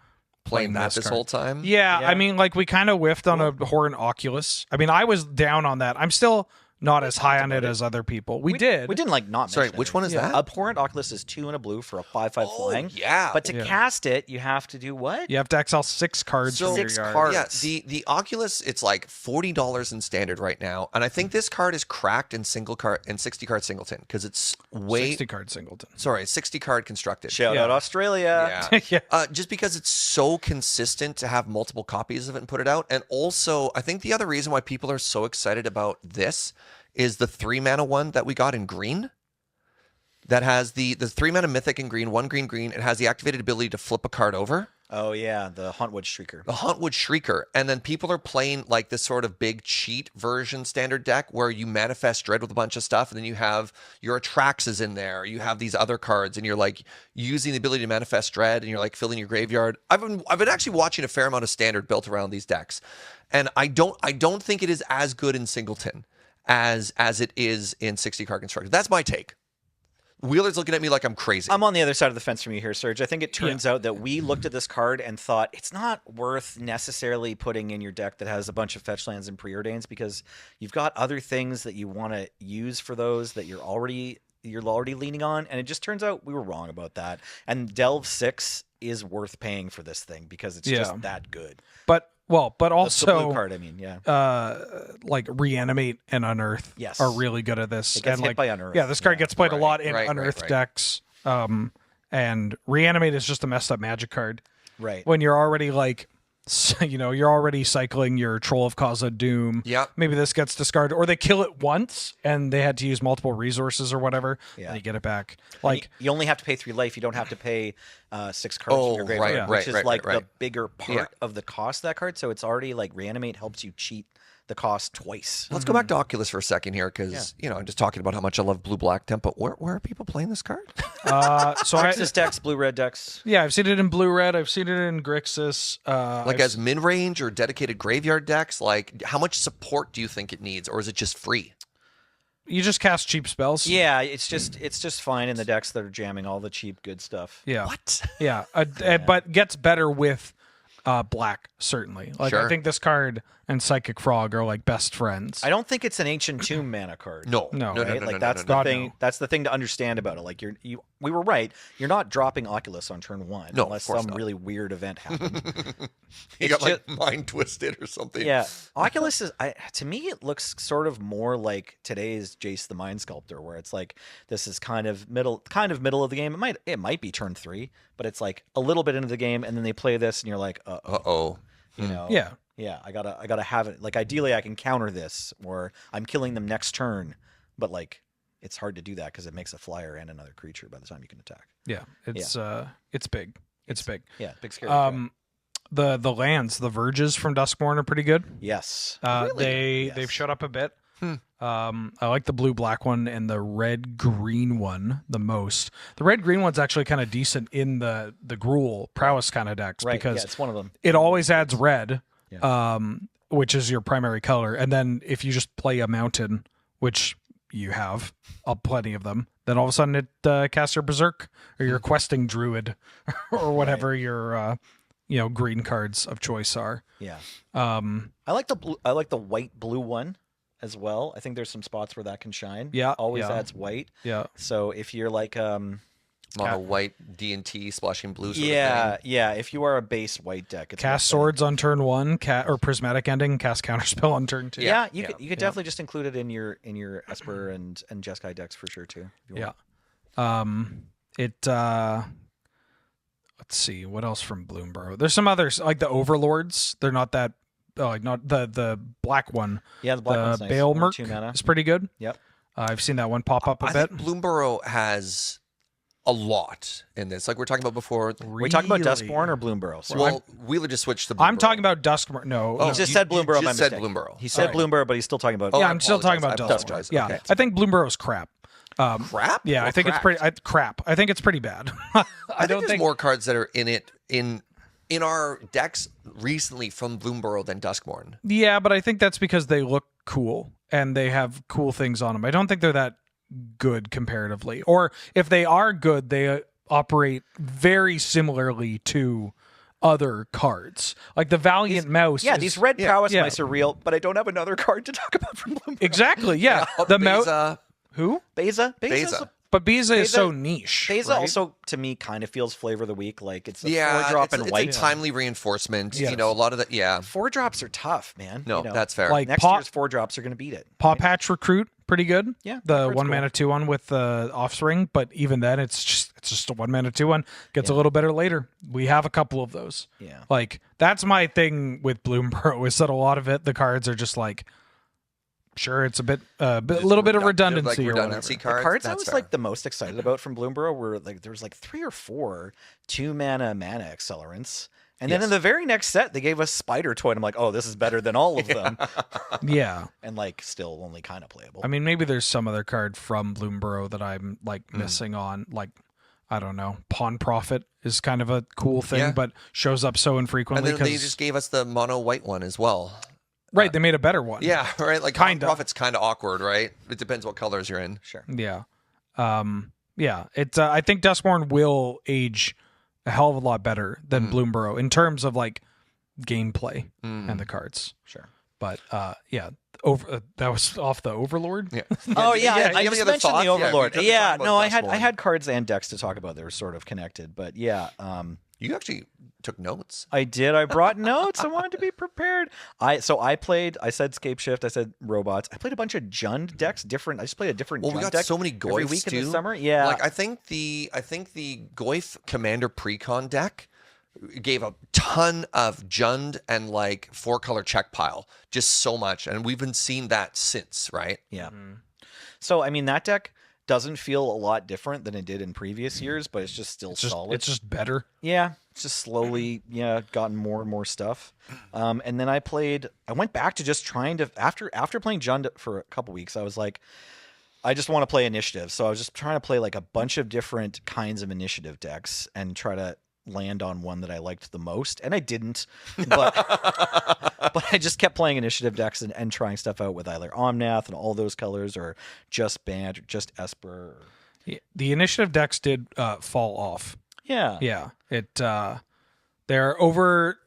Playing that this card. whole time. Yeah, I mean, like we kind of whiffed on a Horn Oculus. I mean, I was down on that. I'm still not as high on it as other people. We did. We didn't like not Sorry, mention which it. one is that? Abhorrent Oculus is 2 and a blue for a 5/5 flying. Yeah. But to cast it, you have to do what? You have to exile 6 cards So- from your 6 yard. cards. Yeah, the Oculus, it's like $40 in standard right now, and I think this card is cracked in 60 card singleton because it's 60 card singleton. Sorry, 60 card constructed. Shout out Australia. Yeah. Yeah. Just because it's so consistent to have multiple copies of it and put it out, and also I think the other reason why people are so excited about this is the 3-mana one that we got in green. That has the 3-mana mythic in green, 1 green. It has the activated ability to flip a card over. Oh yeah, the Hauntwood Shrieker. The Hauntwood Shrieker. And then people are playing like this sort of big cheat version standard deck where you manifest dread with a bunch of stuff, and then you have your Atraxas in there. You have these other cards, and you're like using the ability to manifest dread, and you're like filling your graveyard. I've been actually watching a fair amount of standard built around these decks, and I don't think it is as good in singleton as it is in 60 card constructed. That's my take. Wheeler's looking at me like I'm crazy. I'm on the other side of the fence from you here, Serge. I think it turns out that we looked at this card and thought it's not worth necessarily putting in your deck that has a bunch of fetch lands and preordains, because you've got other things that you want to use for those that you're already leaning on, and it just turns out we were wrong about that. And Delve 6 is worth paying for this thing because it's just that good. But Well, but The also blue card, I mean, yeah. like reanimate and unearth Yes. are really good at this. It gets and hit like by unearth. yeah, this card Yeah. gets played a lot in right, unearth right. decks. And reanimate is just a messed up magic card Right. when you're already like you're already cycling your Troll of Causa Doom. Yep. Maybe this gets discarded, or they kill it once and they had to use multiple resources or whatever. Yeah. And you get it back. And Like you only have to pay 3 life. You don't have to pay 6 cards from your graveyard, right, which is right, like right. the bigger part of the cost of that card. So it's already like reanimate helps you cheat the cost twice. Let's go back to Oculus for a second here, because I'm just talking about how much I love blue-black tempo. Where are people playing this card? so Texas decks, blue red decks. yeah, I've seen it in blue red. I've seen it in Grixis. Like as mid-range or dedicated graveyard decks? Like, how much support do you think it needs, or is it just free? You just cast cheap spells. Yeah, it's just fine in the decks that are jamming all the cheap good stuff. Yeah. What? Yeah. But gets better with black, certainly. Like I Sure. think this card and Psychic Frog are like best friends. I don't think it's an Ancient Tomb mana card. No. No, no, Right? no, Like no, that's no, the no. God, thing. no. That's the thing to understand about it. Like we were right. You're not dropping Oculus on turn 1 No, of unless course some not. really weird event happens. You It's got like mind twisted or something. Yeah, Oculus is. To me, it looks sort of more like today's Jace the Mind Sculptor, where it's like this is kind of middle of the game. It might be turn 3, but it's like a little bit into the game, and then they play this, and you're like, Uh-oh. you know, Yeah. yeah, I gotta have it. Like ideally, I can counter this, or I'm killing them next turn, but like it's hard to do that because it makes a flyer and another creature by the time you can attack. Yeah. It's big. It's big. Yeah, big scary. threat. The lands, the Verges from Duskmourn are pretty good. Yes, They've showed up a bit. I like the blue black one and the red green one the most. The red green one's actually kind of decent in the Gruul prowess kind of decks right. because Yeah, it's one of them. it always adds red, Yeah. which is your primary color. And then if you just play a mountain, which you have plenty of them, then all of a sudden it casts your Berserk or your questing druid or whatever your green cards of choice are. Yeah. I like the blue. I like the white blue one as well. I think there's some spots where that can shine. Yeah, Always yeah. adds white. Yeah. So if you're like Mono white D&T splashing blue sort of yeah, thing. yeah, if you are a base white deck, it's Cast worth swords on turn 1, or prismatic ending, cast counterspell on turn 2. it. Yeah, you yeah, could definitely just include it in your Esper and Jeskai decks for sure too. if you want. Yeah. Let's see what else from Bloomborough. There's some others like the Overlords. They're not that like not the black one. Yeah, the black one's The nice. Bale 1 or 2 mana. is pretty good. Yep. I've seen that one pop up a I bit. think Bloomborough has a lot in this. Like we were talking about before. We talking about Really? Duskborn or Bloomborough? Sorry. Well, Wheeler just switched to Bloomborough. I'm talking about Duskmourn. No, Oh, no. he just you- said you Bloomborough. just my said mistake. Bloomborough. He said Sorry. Bloomborough, but he's still talking about. Oh, yeah, I I'm still talking about apologize. I Duskmourn. apologize. Yeah, Okay. I think Bloomborough's crap. Crap? Yeah, Or I think cracked? it's pretty crap. I think it's pretty bad. I think there's more cards that are in it in our decks recently from Bloomborough than Duskmourn. Yeah, but I think that's because they look cool and they have cool things on them. I don't think they're that good comparatively. Or if they are good, they operate very similarly to other cards. Like the Valiant Mouse. Yeah, is- these red prowess yeah. mice are real, but I don't have another card to talk about from Bloomborough. Exactly, yeah. Oh, The mouse. Beza. Who? Beza. Beza. But Beza is Beza- so niche. Beza right? also, to me, kind of feels flavor of the week. Like it's a Yeah, 4-drop it's and white. a timely reinforcement. Yes. You know, a lot of that. Yeah. 4-drops are tough, man. No, You know, that's fair. Like next Paw, year's 4-drops are going to beat it. Paw Patch Recruit, pretty good. Yeah, The Recruit's 1 cool. mana 2 one with the Offspring, but even then it's just a 1 mana 2 one. Gets a little better later. We have a couple of those. Yeah. Like that's my thing with Bloomborough is that a lot of it the cards are just like sure it's a little bit of redundancy or redundancy whatever. cards. Cards I That's was fair. like the most excited about from Bloomborough were like there was like 3 or 4 2-mana accelerants. And then Yes. in the very next set, they gave us Spider Toy. And I'm like, oh, this is better than all of them. Yeah. And like still only kind of playable. I mean maybe there's some other card from Bloomborough that I'm like missing on like I don't know. Pawn Prophet is kind of a cool thing, Yeah. but shows up so And infrequently then they because just gave us the mono white one as well. right, they made a better one. Yeah, right. Like Kinda. Profit's kind of awkward, right? It depends what colors you're in. Sure. Yeah. Yeah. It's I think Duskmourn will age a hell of a lot better than Bloomborough in terms of like gameplay and the cards. Sure. But yeah, that was off the Overlord. Yeah. Oh yeah, Yeah, I you have just any other mentioned thoughts? the Overlord. we Yeah, talked about no, I Duskmourn. had cards and decks to talk about. They were sort of connected, but yeah, You actually took notes. I did. I brought notes. I wanted to be prepared. I said Scape Shift. I said robots. I played a bunch of Jund decks. I just played a different Well, Jund we got deck so many every Goyfs week too. in the summer. Yeah. Like I think the Goyf Commander Precon deck gave a ton of Jund and like 4-color check pile. Just so much. And we've been seeing that since, right? Yeah. So I mean that deck doesn't feel a lot different than it did in previous years, but it's just still solid. It's just better. Yeah, it's just slowly, gotten more and more stuff. And then I went back to just trying to, after playing Jund for a couple weeks, I was like, I just want to play initiative. So I was just trying to play like a bunch of different kinds of initiative decks and try to land on one that I liked the most. And I didn't, but but I just kept playing initiative decks and trying stuff out with either Omnath and all those colors or just Bant or just Esper. The initiative decks did fall off. Yeah. Yeah. They're over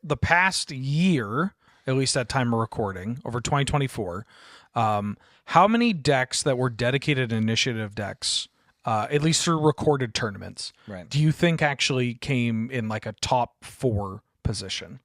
the past year, at least at time of recording, over 2024. How many decks that were dedicated initiative decks, at least through recorded tournaments, Right. do you think actually came in like a top 4 position?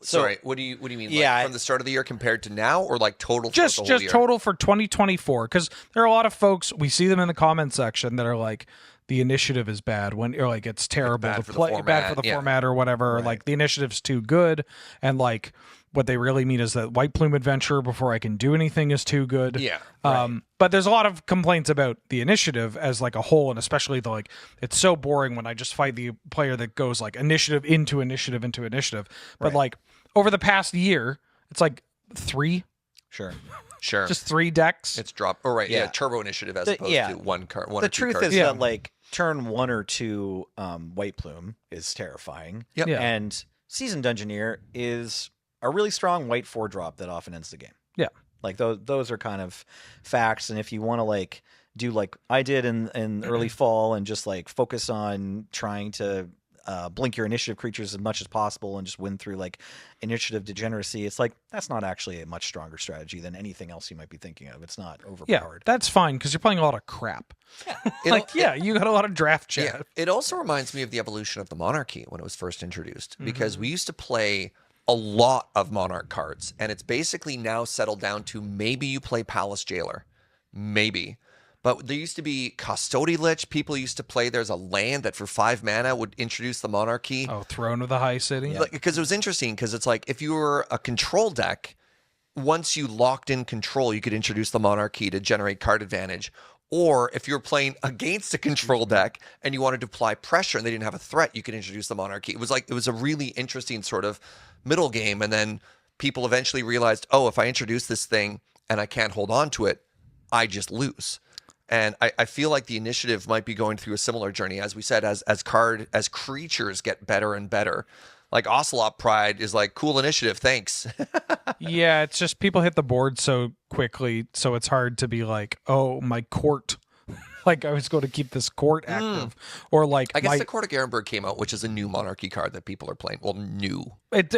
Sorry, what do you mean? Yeah, Like from the start of the year compared to now, or like total? Just throughout the whole year? total for 2024, because there are a lot of folks, we see them in the comment section that are like, the initiative is bad or like it's terrible bad to for the play, format, bad for the yeah. format or whatever. Right. Like the initiative's too good, and like what they really mean is that White Plume Adventure before I can do anything is too good. Yeah. But there's a lot of complaints about the initiative as like a whole, and especially the like it's so boring when I just fight the player that goes like initiative into initiative into initiative. But like over the past year, it's like 3, Sure. Sure. just 3 decks. It's dropped. Oh, right. Yeah. Yeah. Turbo initiative as The- opposed yeah. to one card. One The or two truth cards. is Yeah. that like turn 1 or 2 White Plume is terrifying. Yep. Yeah. And Seasoned Dungeoneer is a really strong white 4-drop that often ends the game. Yeah. Like those are kind of facts. And if you want to like do like I did in early fall and just like focus on trying to blink your initiative creatures as much as possible and just win through like initiative degeneracy, it's like that's not actually a much stronger strategy than anything else you might be thinking of. It's not Yeah, overpowered. that's fine because you're playing a lot of crap. It- You got a lot of draft chat. Yeah. It also reminds me of the evolution of the Monarchy when it was first introduced, because Mm-hmm. we used to play a lot of Monarch cards, and it's basically now settled down to maybe you play Palace Jailer, maybe. But there used to be Custody Lich. People used to play. There's a land that for 5 mana would introduce the Monarchy. Oh, Throne of the High City. Because it was interesting, because it's like if you were a control deck, once you locked in control, you could introduce the Monarchy to generate card advantage. Or if you're playing against a control deck and you wanted to apply pressure and they didn't have a threat, you could introduce the Monarchy. It was a really interesting sort of middle game. And then people eventually realized, oh, if I introduce this thing and I can't hold on to it, I just lose. And I feel like the initiative might be going through a similar journey, as we said, as creatures get better and better. Like Ocelot Pride is like cool initiative, thanks. Yeah, it's just people hit the board so quickly, so it's hard to be like, oh, my court. Like I was going to keep this court active, or like I guess the Court of Garenberg came out, which is a new Monarchy card that people are playing. Well, new. it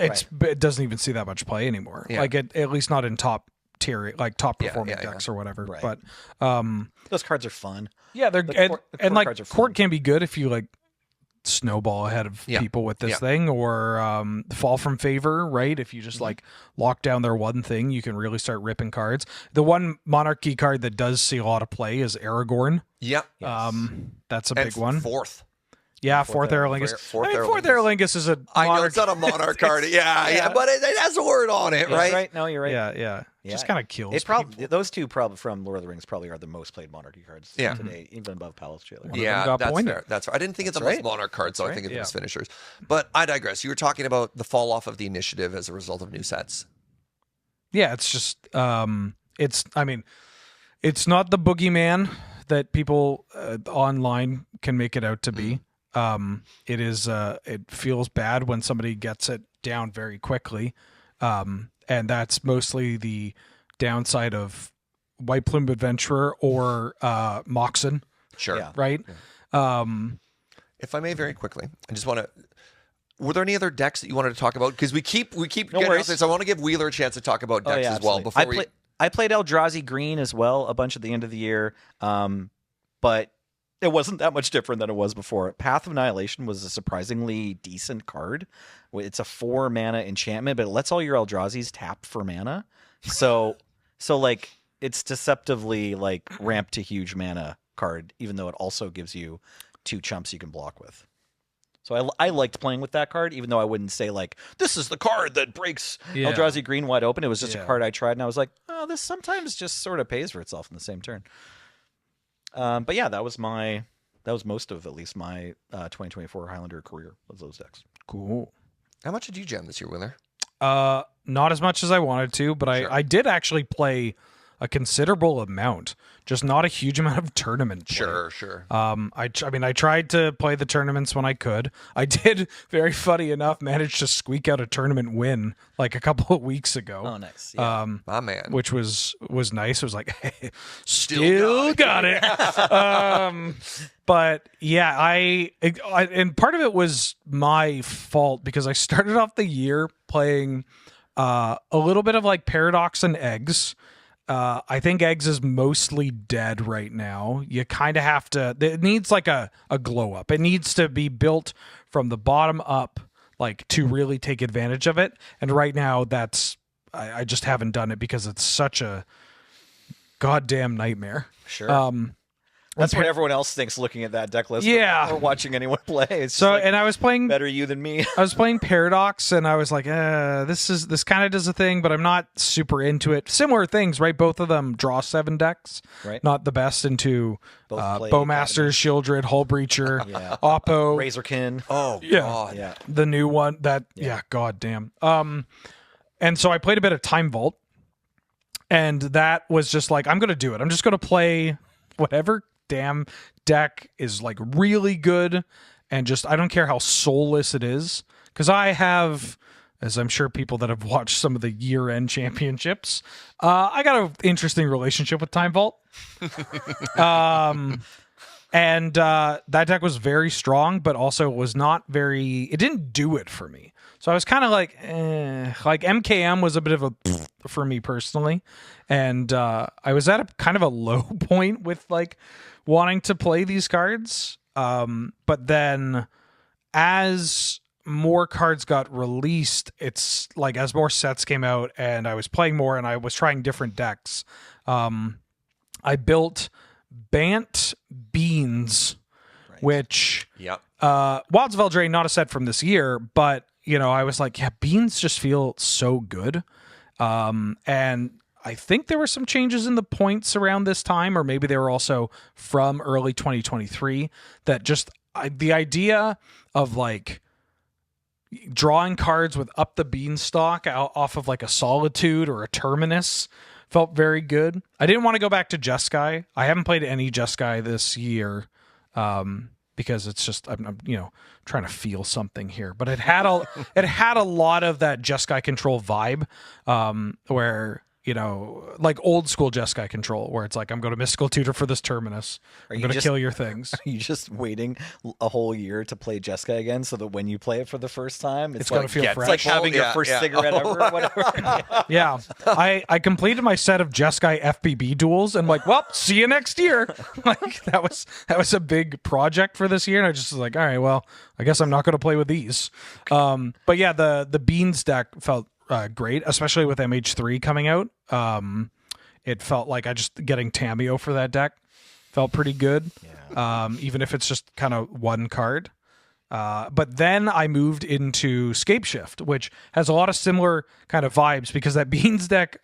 doesn't even see that much play anymore. Yeah. Like at least not in top tier, like top performing yeah. decks or whatever. Right. But Those cards are fun. yeah, they're The and, court and like cards are fun. court can be good if you like snowball ahead of Yeah. people with this Yeah. thing, or fall from favor, right? If you just like lock down their one thing, you can really start ripping cards. The one Monarchy card that does see a lot of play is Aragorn. Yep. That's a And big one. Fourth. Yeah, fourth Aerolingus. Fourth I mean, fourth Aerolingus. Aerolingus is a I know monarch- it's not a Monarch card. Yeah, but it has a word on it, Yeah, right? No, you're right. Yeah. Just kind of kills. It probably people. those two probably from Lord of the Rings probably are the most played Monarchy cards Yeah. today, even above Palace Jailer. of them Yeah, got that's pointed. fair. That's fair. I didn't think of them That's as right. Monarch cards, so I That's think of them right. as finishers. But I digress. You were talking about the fall off of the initiative as a result of new sets. Yeah, it's just it's not the boogeyman that people online can make it out to be. It is it feels bad when somebody gets it down very quickly. And that's mostly the downside of White Plume Adventurer or Moxen, Sure. Yeah. right? If I may, very quickly, I just want to. Were there any other decks that you wanted to talk about? Because we keep getting out worries. there, so I want to give Wheeler a chance to talk about decks as well. absolutely. Before we, I played Eldrazi Green as well a bunch at the end of the year, but it wasn't that much different than it was before. Path of Annihilation was a surprisingly decent card. It's a 4 mana enchantment, but it lets all your Eldrazi's tap for mana. So like it's deceptively like ramp to huge mana card, even though it also gives you 2 chumps you can block with. So I liked playing with that card, even though I wouldn't say like this is the card that breaks Eldrazi green wide open. It was just a card I tried, and I was like, oh, this sometimes just sort of pays for itself in the same turn. But yeah, that was most of at least my 2024 Highlander career was those decks. Cool. How much did you jam this year, Wheeler? Not as much as I wanted to, but Sure. I did actually play a considerable amount, just not a huge amount of tournament play. Sure. I tried to play the tournaments when I could. I did, very funny enough, manage to squeak out a tournament win like a couple of weeks ago. Oh, nice. Yeah. My man. Which was nice. It was like, hey, still got it. But yeah, and part of it was my fault because I started off the year playing a little bit of like Paradox and Eggs. I think Eggs is mostly dead right now. You kind of have to. It needs like a glow up. It needs to be built from the bottom up, like to really take advantage of it. And right now, I just haven't done it because it's such a goddamn nightmare. Sure. That's what everyone else thinks looking at that deck list. Yeah. Or watching anyone play. It's So, like, and I was playing better you than me. I was playing Paradox, and I was like, this kind of does a thing, but I'm not super into it. Similar things, right? Both of them draw 7 decks. Right. Not the best into Both play Bowmaster, Shieldred, Hullbreacher, Yeah. Oppo. Razorkin. Oh, Yeah. God. Yeah. The new one goddamn. And so I played a bit of Time Vault, and that was just like, I'm going to do it. I'm just going to play whatever damn deck is like really good, and just I don't care how soulless it is, because I have, as I'm sure people that have watched some of the year-end championships, I got an interesting relationship with Time Vault. And that deck was very strong, but also was not very, it didn't do it for me. So I was kind of like MKM was a bit of a for me personally. And I was at a kind of a low point with like wanting to play these cards. But then as more cards got released, it's like as more sets came out and I was playing more and I was trying different decks, I built Bant Beans, which Yep. Wilds of Eldraine, not a set from this year, but you know, I was like, yeah, Beans just feel so good. And I think there were some changes in the points around this time, or maybe they were also from early 2023, that just the idea of like drawing cards with up the beanstalk out off of like a Solitude or a Terminus felt very good. I didn't want to go back to Jeskai. I haven't played any Jeskai this year because it's just I'm trying to feel something here. But it had a lot of that Jeskai control vibe, where like old school Jeskai control, where it's like I'm going to Mystical Tutor for this Terminus. I'm going to kill your things. Are you just waiting a whole year to play Jeskai again so that when you play it for the first time, It's going to feel it's fresh. like having your first cigarette ever or whatever? Yeah, I completed my set of Jeskai FBB duels and like, well, see you next year. Like that was a big project for this year, and I just was like, all right, well, I guess I'm not going to play with these. But yeah, the Beans deck felt great, especially with MH3 coming out. It felt like getting Tameo for that deck felt pretty good. Yeah. Even if it's just kind of one card. But then I moved into Scapeshift, which has a lot of similar kind of vibes, because that Beans deck,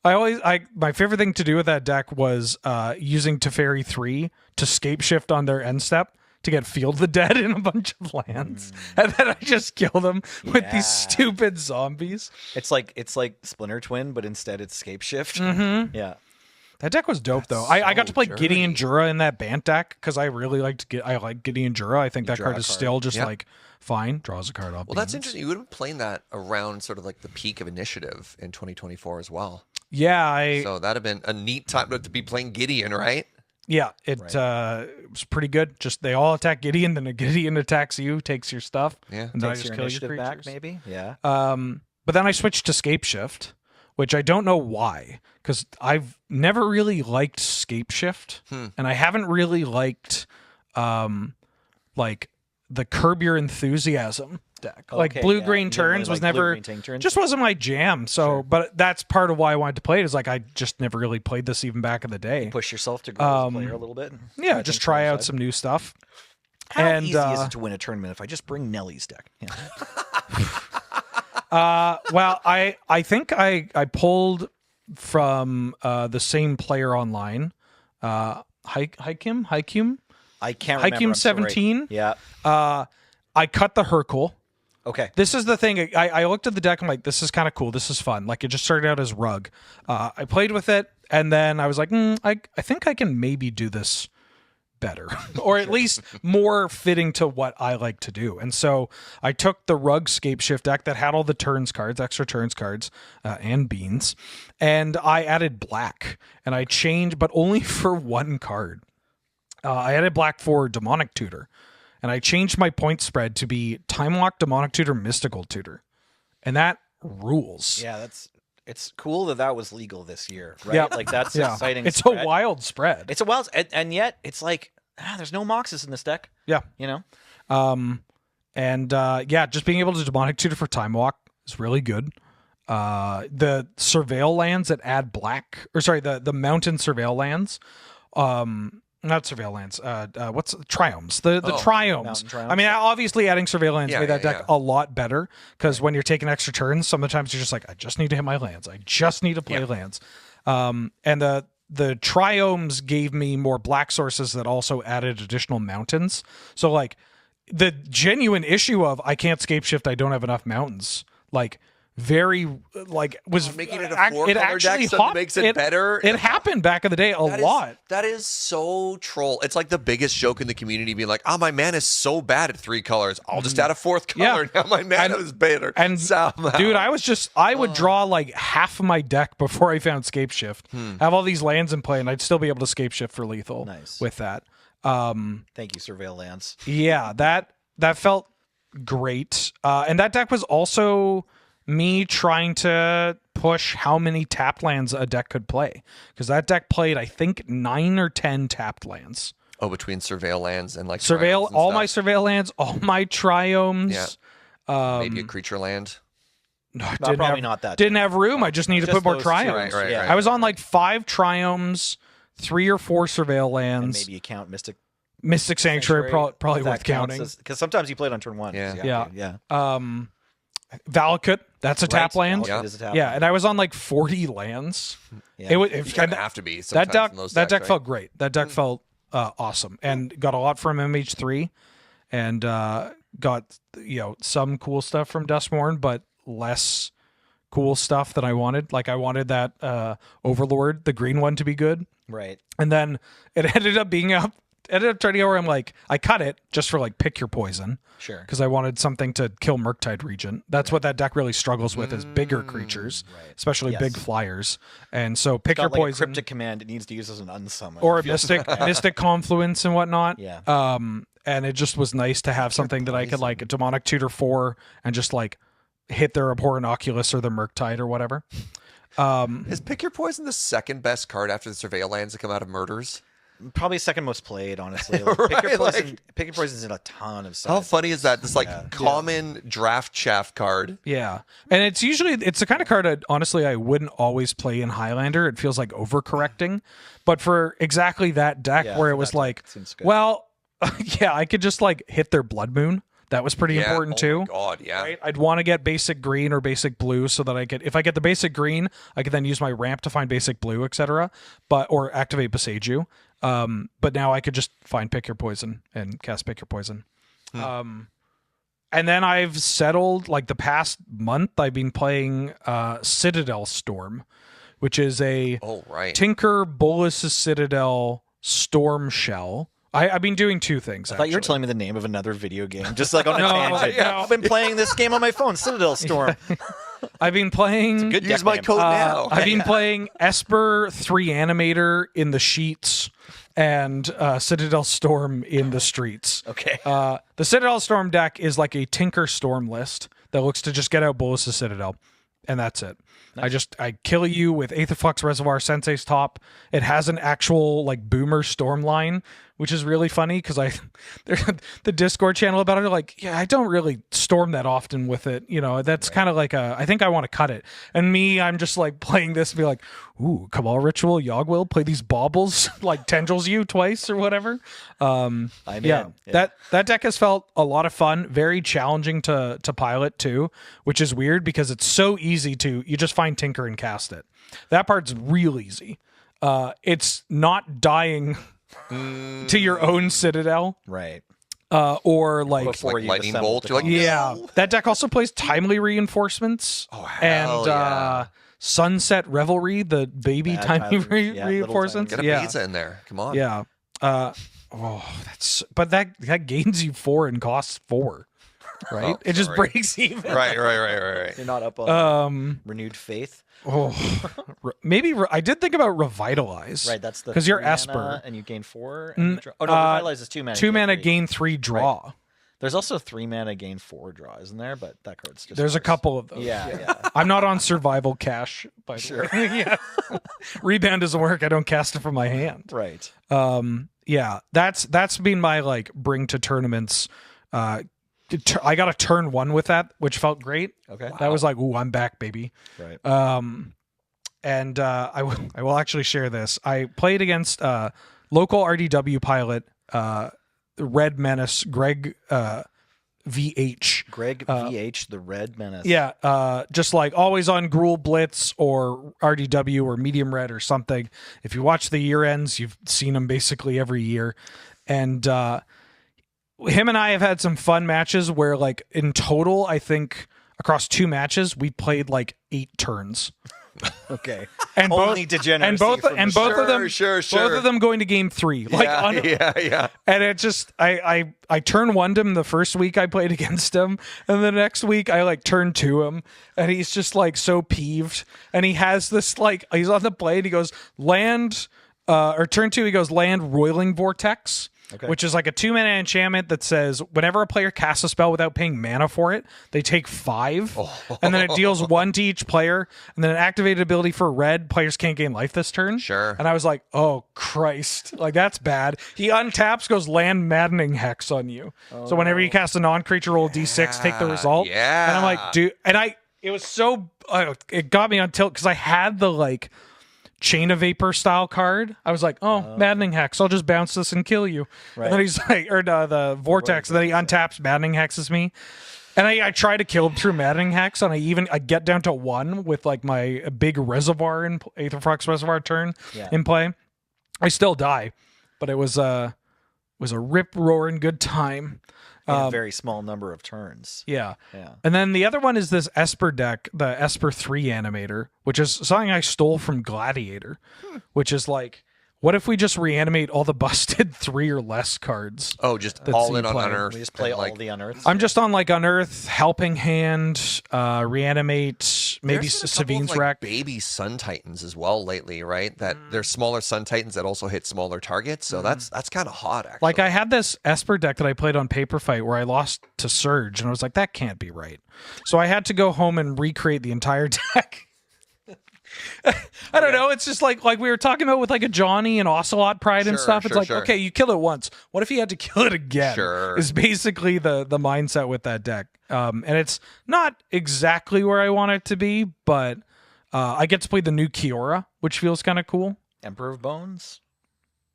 my favorite thing to do with that deck was using Teferi 3 to Scapeshift on their end step to get Field the Dead in a bunch of lands, and then I just kill them with these stupid zombies. It's like Splinter Twin, but instead it's Scapeshift. Mm-hmm. Yeah. That deck was dope, though. I got to play Gideon Jura in that Bant deck because I really I like Gideon Jura. I think that card is still just like fine. Draws a card off. Well, that's interesting. You would have been playing that around sort of like the peak of Initiative in 2024 as well. Yeah, so that'd have been a neat time to be playing Gideon, right? Yeah, it was pretty good. Just they all attack Gideon, then a Gideon attacks you, takes your stuff, and then I Takes just your kill your initiative creatures. back, maybe. Yeah. But then I switched to Scapeshift, which I don't know why, because I've never really liked Scapeshift, and I haven't really liked like the Curb Your Enthusiasm deck. Like Okay, blue yeah. green You didn't really turns like was never blue-green tank turns? just wasn't my jam. So, but that's part of why I wanted to play it. Is like I just never really played this even back in the day. Push yourself to grow as a player a little bit. Yeah, just try out some new stuff. How easy is it to win a tournament if I just bring Nelly's deck? Yeah. Well, I think I pulled from the same player online, Hikim. I can't remember. Hikim I'm sorry. 17. Yeah. I cut the Hercule. Okay. This is the thing. I looked at the deck. I'm like, this is kind of cool. This is fun. Like, it just started out as Rug. I played with it, and then I was like, I think I can maybe do this better, or at least more fitting to what I like to do. And so I took the Rug Scape Shift deck that had all the turns cards, extra turns cards, and beans, and I added black. And I changed, but only for one card. I added black for Demonic Tutor. And I changed my point spread to be Time Lock, Demonic Tutor, Mystical Tutor. And that rules. Yeah, it's cool that was legal this year, right? Yeah. Like that's Yeah. exciting. It's spread. a wild spread. It's a wild, and yet it's like there's no Moxes in this deck. Yeah. You know. Just being able to Demonic Tutor for Time Walk is really good. The Surveil lands that add black, or sorry, the Mountain Surveil lands, not Surveil lands. What's Triomes? The Triomes. Mountain Triomes. I mean, obviously adding Surveil lands made that deck yeah. a lot better because when you're taking extra turns, sometimes you're just like, I just need to hit my lands. I just need to play lands. And the Triomes gave me more black sources that also added additional mountains. So like the genuine issue of I can't scape shift, I don't have enough mountains. Like very like was Making it a 4-color deck so it makes it better. It happened back in the day a lot. That is so troll. It's like the biggest joke in the community being like, oh, my mana is so bad at 3 colors. I'll just add a 4th color. Yeah. Now my mana is better. And somehow. dude, I would draw like half of my deck before I found Scape Shift. Have all these lands in play, and I'd still be able to Scape Shift for lethal with that. Thank you, Surveil Lands. Yeah, that felt great. And that deck was also me trying to push how many tapped lands a deck could play. Because that deck played, I think, 9 or 10 tapped lands. Oh, between Surveil lands and like Surveil, Triomes and all stuff. my Surveil lands, all my Triomes. Yeah. Maybe a creature land. No, Probably not that. Didn't have room. I just needed to Just put more those two. Triomes. Right. Yeah. I was on like 5 Triomes, 3 or 4 Surveil And lands. maybe you count Mystic Sanctuary, probably that worth counting. because sometimes you play it on turn 1. Yeah. Valakut, that's a tap land. Valakut is a tap Yeah, land. and I was on like 40 lands. Yeah. It was You kind of have to be. that sometimes deck. in those That decks, deck right? felt great. That deck felt awesome, and got a lot from MH3, and got some cool stuff from Duskmourn, but less cool stuff than I wanted. Like I wanted that Overlord, the green one, to be good, Right. and then it ended up turning out where I'm like, I cut it just for like pick your poison. Sure. Because I wanted something to kill Murktide Regent. That's what that deck really struggles with is bigger creatures, especially big flyers. And so pick your Got like a poison cryptic command it needs to use as an unsummon. or a mystic confluence and whatnot. Yeah. And it just was nice to have something that I could like a demonic tutor for and just like hit their Abhorrent Oculus or the Murktide or whatever. Is Pick Your Poison the second best card after the Surveil lands that come out of Murders? Probably second most played, honestly. Like, Pick Your Poison's in a ton of stuff. How funny is that? This like common draft chaff card. Yeah. And it's the kind of card that honestly I wouldn't always play in Highlander. It feels like overcorrecting. But for exactly that deck where it for was that like, deck, it seems good. well, yeah, I could just like hit their Blood Moon. That was pretty important too. Oh my God, yeah. Right? I'd want to get basic green or basic blue so that if I get the basic green, I could then use my ramp to find basic blue, etc. Or activate Beseiju. But now I could just find Pick Your Poison and cast Pick Your Poison. And then I've settled, like the past month, I've been playing Citadel Storm, which is a Tinker Bolas' Citadel Storm Shell. I've been doing 2 things. I thought you were telling me the name of another video game, just like on a tangent. no. I've been playing this game on my phone, Citadel Storm. I've been playing. Good Use deck my name. code now. I've been playing Esper 3 Animator in the sheets and Citadel Storm in the streets. Okay. The Citadel Storm deck is like a Tinker Storm list that looks to just get out Bolas' Citadel, and that's it. Nice. I kill you with Aether Flux Reservoir Sensei's Top. It has an actual like Boomer Storm line which is really funny because the Discord channel about it are like, yeah, I don't really storm that often with it. You know, that's kind of like I think I want to cut it. And me, I'm just like playing this and be like, ooh, Cabal Ritual, Yogg-Will, play these baubles, like tendrils you twice or whatever. Yeah. That deck has felt a lot of fun, very challenging to pilot too, which is weird because it's so easy you just find Tinker and cast it. That part's real easy. It's not dying to your own Citadel. Right. Or like Before you lightning assemble bolt. the You're like, yeah, no. that deck also plays Timely Reinforcements and Sunset Revelry, the baby Bad timely timely, yeah, little reinforcements. Get a Yeah, pizza in there. Come on. yeah. But that gains you 4 and costs 4, right? Oh, it just sorry. breaks even. Right. You're not up on renewed faith. Maybe I did think about Revitalize. Right, that's the 'cause you're 3 mana, Esper. and you gain 4. And you draw. Oh no, Revitalize is 2 mana. 2 you get mana 3. gain 3 draw. There's also 3 mana gain 4 draw, isn't there? But that card's just There's a worse. couple of those. Yeah. I'm not on survival cash, by the way. Yeah. Rebound doesn't work. I don't cast it from my hand. Right. Yeah, that's been my like bring to tournaments. I got a turn 1 with that, which felt great. Okay. That was like, ooh, I'm back, baby. Right. And I will actually share this. I played against local RDW pilot, Red Menace, Greg VH. Greg VH, the Red Menace. Yeah, just like always on Gruul Blitz or RDW or Medium Red or something. If you watch the year ends, you've seen him basically every year. And him and I have had some fun matches where like in total, I think across 2 matches, we played like 8 turns. Okay. And Only both degeneracy and both from and the both start. of them Sure. both of them going to game 3. Like Yeah. and it just I turn 1'd him the first week I played against him, and the next week I like turn 2 him, and he's just like so peeved, and he has this like he's on the play and he goes land or turn 2 he goes land Roiling Vortex. Okay. Which is like a 2 mana enchantment that says whenever a player casts a spell without paying mana for it, they take 5, and then it deals 1 to each player, and then an activated ability for red, players can't gain life this turn. Sure. And I was like, oh Christ, like that's bad. He untaps, goes land Maddening Hex on you. So whenever you cast a non-creature, roll D6, take the result. Yeah. And I'm like, dude, and it was so it got me on tilt because I had the like Chain of Vapor style card. I was like, oh, Maddening Hex. I'll just bounce this and kill you. Right. And then he's like, or the Vortex. And then he untaps, Maddening Hexes me. And I try to kill him through Maddening Hex, and I get down to 1 with like my big reservoir in Aetherflux Reservoir turn in play. I still die, but it was a rip roaring good time. In a very small number of turns. Yeah. Yeah. And then the other one is this Esper deck, the Esper 3 animator, which is something I stole from Gladiator, which is like, what if we just reanimate all the busted 3 or less cards? Oh, just That's all you in on play. Unearth. We just play and, like, all the unearths. I'm just on like Unearth, Helping Hand, Reanimate, maybe There's been a couple of, Savine's like, Wreck. baby Sun Titans as well lately, right? That there's smaller Sun Titans that also hit smaller targets. So that's kind of hot, actually. Like I had this Esper deck that I played on Paper Fight where I lost to Serge, and I was like, that can't be right. So I had to go home and recreate the entire deck. I don't know. It's just like we were talking about with like a Johnny and Ocelot Pride and Sure, stuff. It's sure, like, sure. okay, you kill it once. What if you had to kill it again? Sure. Is basically the mindset with that deck. And it's not exactly where I want it to be, but I get to play the new Kiora, which feels kind of cool. Emperor of Bones.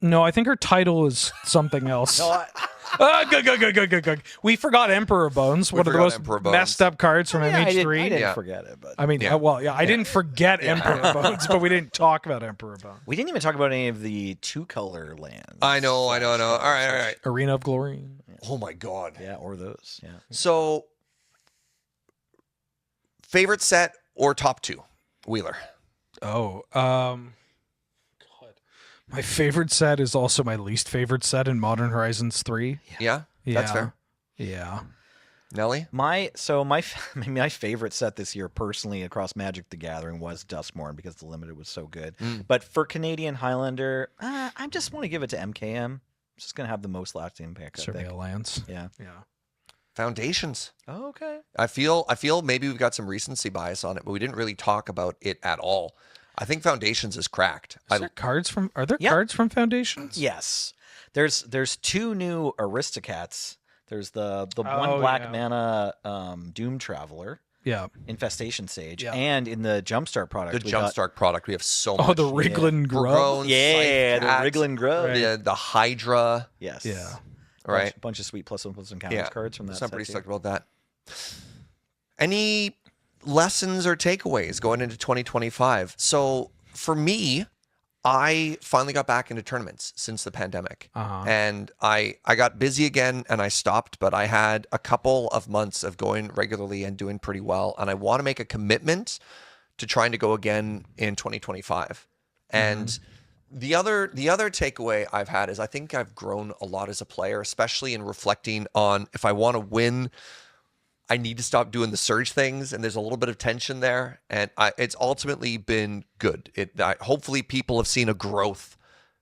No, I think her title is something else. No, Good. We forgot Emperor Bones, one of the forgot most Emperor Bones. messed up cards from I MH3. didn't Yeah. forget it, but I mean, Yeah. I didn't forget Emperor Bones, but we didn't talk about Emperor Bones. we didn't even talk about any of the 2-color lands. I know. All right. Arena of Glory. Oh my God. Yeah, or those. Yeah. So, favorite set or top 2? Wheeler. Oh, God. My favorite set is also my least favorite set in Modern Horizons 3. Yeah? That's fair. Yeah. Nelly? My favorite set this year personally across Magic the Gathering was Duskmourn because the limited was so good. But for Canadian Highlander, I just want to give it to MKM. It's just gonna have the most lasting impact. I think. Surveil Lands. Yeah. Yeah. Foundations. Oh, okay. I feel maybe we've got some recency bias on it, but we didn't really talk about it at all. I think Foundations is cracked. Are there cards from Yeah. cards from Foundations? Yes. There's 2 new Aristocats. There's the one black mana Doom Traveler, Infestation Sage, and in the Jumpstart product, the Jumpstart product, we have so much. The Wriggling Grub. Yeah, the Wriggling Grub. The Hydra. Yes. Yeah. Right. Bunch of sweet +1/+1 encounters cards from that. So I'm pretty stoked about that. Any lessons or takeaways going into 2025? So for me, I finally got back into tournaments since the pandemic. And I got busy again and I stopped, but I had a couple of months of going regularly and doing pretty well. And I want to make a commitment to trying to go again in 2025. And the other takeaway I've had is I think I've grown a lot as a player, especially in reflecting on if I want to win, I need to stop doing the Serge things, and there's a little bit of tension there, and it's ultimately been good. Hopefully people have seen a growth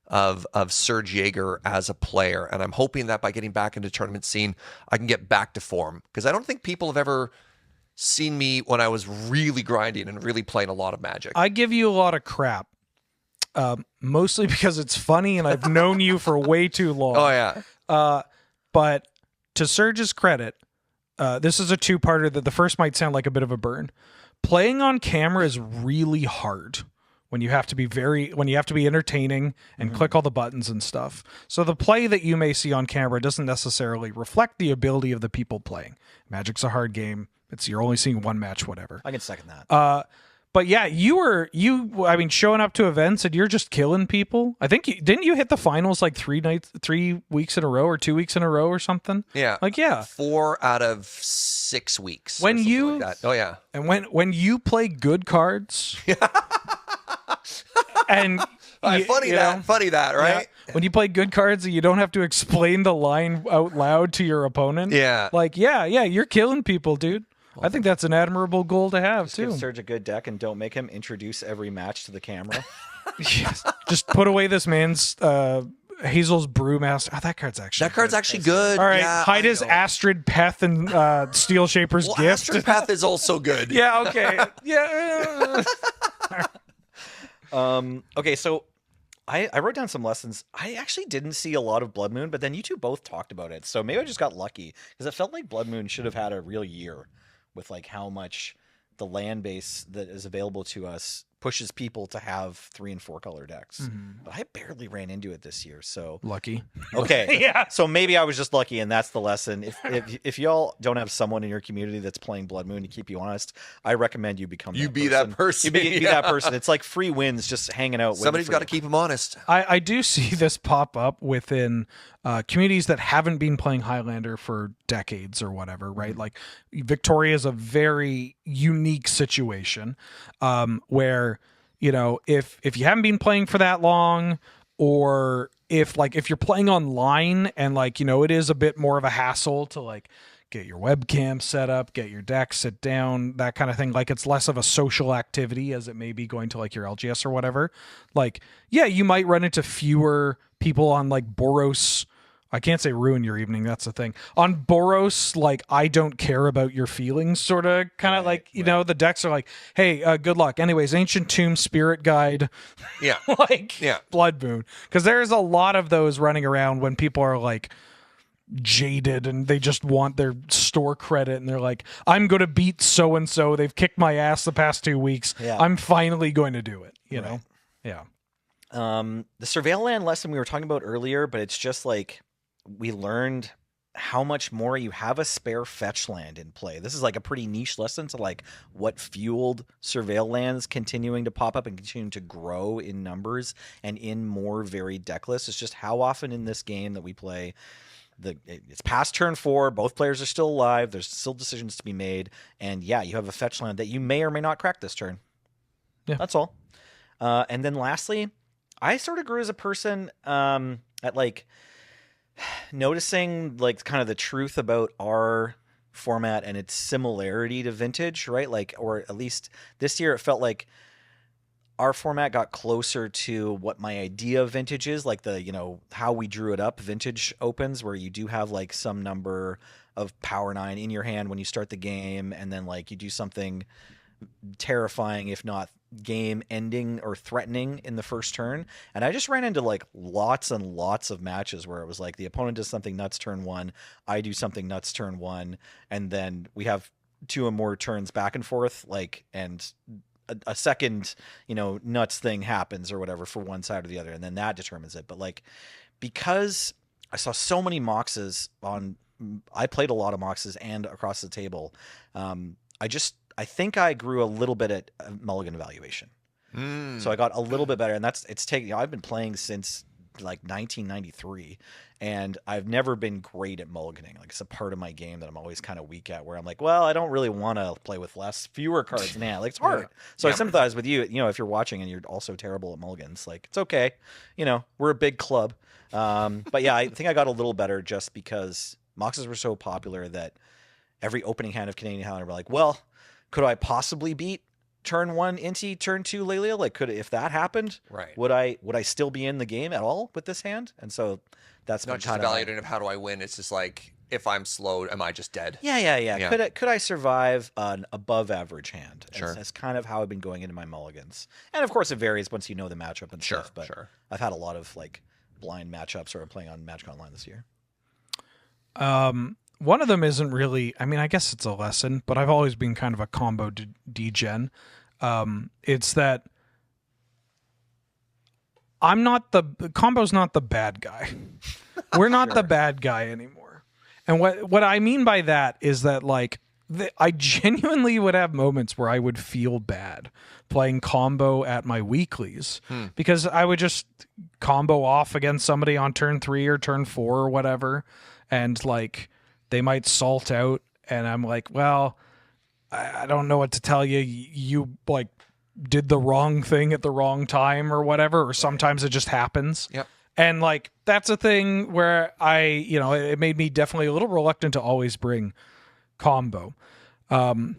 of Serge Jaeger as a player, and I'm hoping that by getting back into tournament scene, I can get back to form, because I don't think people have ever seen me when I was really grinding and really playing a lot of Magic. I give you a lot of crap, mostly because it's funny, and I've known you for way too long. Oh, yeah. But to Serge's credit, this is a two-parter that the first might sound like a bit of a burn. Playing on camera is really hard when you have to be entertaining and click all the buttons and stuff. So the play that you may see on camera doesn't necessarily reflect the ability of the people playing. Magic's a hard game. You're only seeing one match, whatever. I can second that. But yeah, I mean, showing up to events and you're just killing people. I think didn't you hit the finals like 3 weeks in a row or 2 weeks in a row or something? Yeah. 4 out of 6 weeks. When you like that. Oh yeah. And when you play good cards and funny that, right? Yeah, when you play good cards and you don't have to explain the line out loud to your opponent. Yeah. You're killing people, dude. I think that's an admirable goal to have, too. Give Serge a good deck and don't make him introduce every match to the camera. Yes. Just put away this man's Hazel's Brewmaster. Oh, that card's actually good. All right, yeah, hide his Astrid Peth and Steel Shaper's Gift. Astrid Peth is also good. Yeah, okay. Yeah. Okay, so I wrote down some lessons. I actually didn't see a lot of Blood Moon, but then you two both talked about it. So maybe I just got lucky because it felt like Blood Moon should have had a real year with like how much the land base that is available to us pushes people to have 3 and 4 color decks. But I barely ran into it this year. So lucky. Okay. Yeah. So maybe I was just lucky, and that's the lesson. If y'all don't have someone in your community that's playing Blood Moon to keep you honest, I recommend you become that person. You be that person. It's like free wins just hanging out. Somebody's got to keep them honest. I do see this pop up within communities that haven't been playing Highlander for decades or whatever, right? Like Victoria is a very unique situation where, you know, if you haven't been playing for that long, or if you're playing online and like, you know, it is a bit more of a hassle to like get your webcam set up, get your deck, sit down, that kind of thing. Like it's less of a social activity as it may be going to like your LGS or whatever. Like, yeah, you might run into fewer people on like Boros. I can't say ruin your evening. That's the thing. On Boros, like, I don't care about your feelings, sort of, kind of like, you know, the decks are like, hey, good luck. Anyways, Ancient Tomb, Spirit Guide. Yeah. Blood Moon. Because there's a lot of those running around when people are like jaded and they just want their store credit and they're like, I'm going to beat so-and-so. They've kicked my ass the past 2 weeks. Yeah. I'm finally going to do it, you know? Yeah. The Surveil Land lesson we were talking about earlier, but it's just like, we learned how much more you have a spare fetch land in play. This is like a pretty niche lesson to like what fueled Surveil Lands continuing to pop up and continuing to grow in numbers and in more varied deck lists. It's just how often in this game that we play, it's past turn 4, both players are still alive, there's still decisions to be made, and yeah, you have a fetch land that you may or may not crack this turn. Yeah. That's all. And then lastly, I sort of grew as a person at like noticing like kind of the truth about our format and its similarity to Vintage, right? Like, or at least this year it felt like our format got closer to what my idea of Vintage is, like the, you know, how we drew it up. Vintage opens where you do have like some number of Power 9 in your hand when you start the game, and then like you do something terrifying, if not game ending or threatening in the first turn. And I just ran into like lots and lots of matches where it was like the opponent does something nuts turn 1, I do something nuts turn 1, and then we have 2 or more turns back and forth, like, and a second, nuts thing happens or whatever for one side or the other, and then that determines it. But like, because I saw so many Moxes I played a lot of Moxes and across the table. I think I grew a little bit at mulligan evaluation. So I got a little bit better, and I've been playing since like 1993, and I've never been great at mulliganing. Like, it's a part of my game that I'm always kind of weak at, where I'm like, well, I don't really want to play with fewer cards now. Like, it's hard. So I sympathize with you. If you're watching and you're also terrible at mulligans, like, it's okay. We're a big club. But yeah, I think I got a little better just because Moxes were so popular that every opening hand of Canadian Highlander were like, well, could I possibly beat turn 1 Inti, turn 2 Lelia? Like, if that happened, right, would I still be in the game at all with this hand? And so that's not just evaluating of how do I win. It's just like, if I'm slowed, am I just dead? Yeah. Could I survive an above average hand? Sure. That's kind of how I've been going into my mulligans. And of course, it varies once you know the matchup and stuff. But I've had a lot of like blind matchups where I'm playing on Magic Online this year. One of them isn't really, I guess it's a lesson, but I've always been kind of a combo degen. It's that combo's not the bad guy. We're not the bad guy anymore. And what I mean by that is that, like, I genuinely would have moments where I would feel bad playing combo at my weeklies because I would just combo off against somebody on turn 3 or turn 4 or whatever. And like, they might salt out, and I'm like, well, I don't know what to tell you. You like did the wrong thing at the wrong time or whatever, or sometimes it just happens. Yep. And like, that's a thing where it made me definitely a little reluctant to always bring combo. But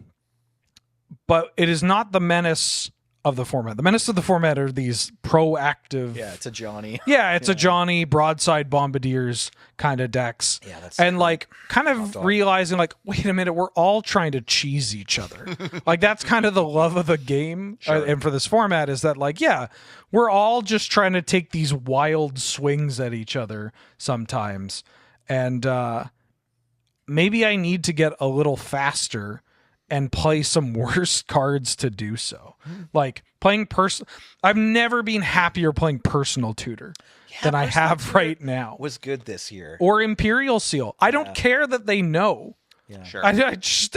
it is not the menace of the format. The menace of the format are these proactive. Yeah, it's a Johnny. Yeah, it's a Johnny broadside bombardiers kind of decks. Yeah, that's and like kind of realizing like, wait a minute, we're all trying to cheese each other. Like, that's kind of the love of the game. And for this format is that like, yeah, we're all just trying to take these wild swings at each other sometimes. And maybe I need to get a little faster and play some worse cards to do so. Like playing I've never been happier playing Personal Tutor than I have right now. Was good this year. Or Imperial Seal. I don't care that they know. Yeah. Sure. I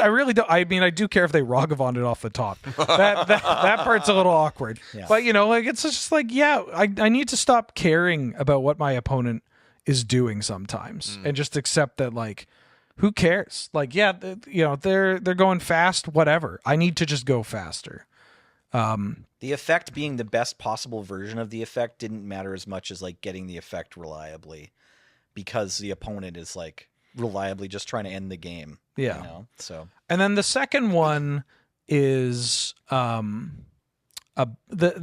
really don't. I mean, I do care if they Ragavon it off the top. That part's a little awkward. Yeah. But like, it's just like, yeah, I need to stop caring about what my opponent is doing sometimes and just accept that, like, who cares? Like, yeah, they're going fast, whatever. I need to just go faster. The effect being the best possible version of the effect didn't matter as much as like getting the effect reliably, because the opponent is like reliably just trying to end the game. Yeah. So. And then the second one is the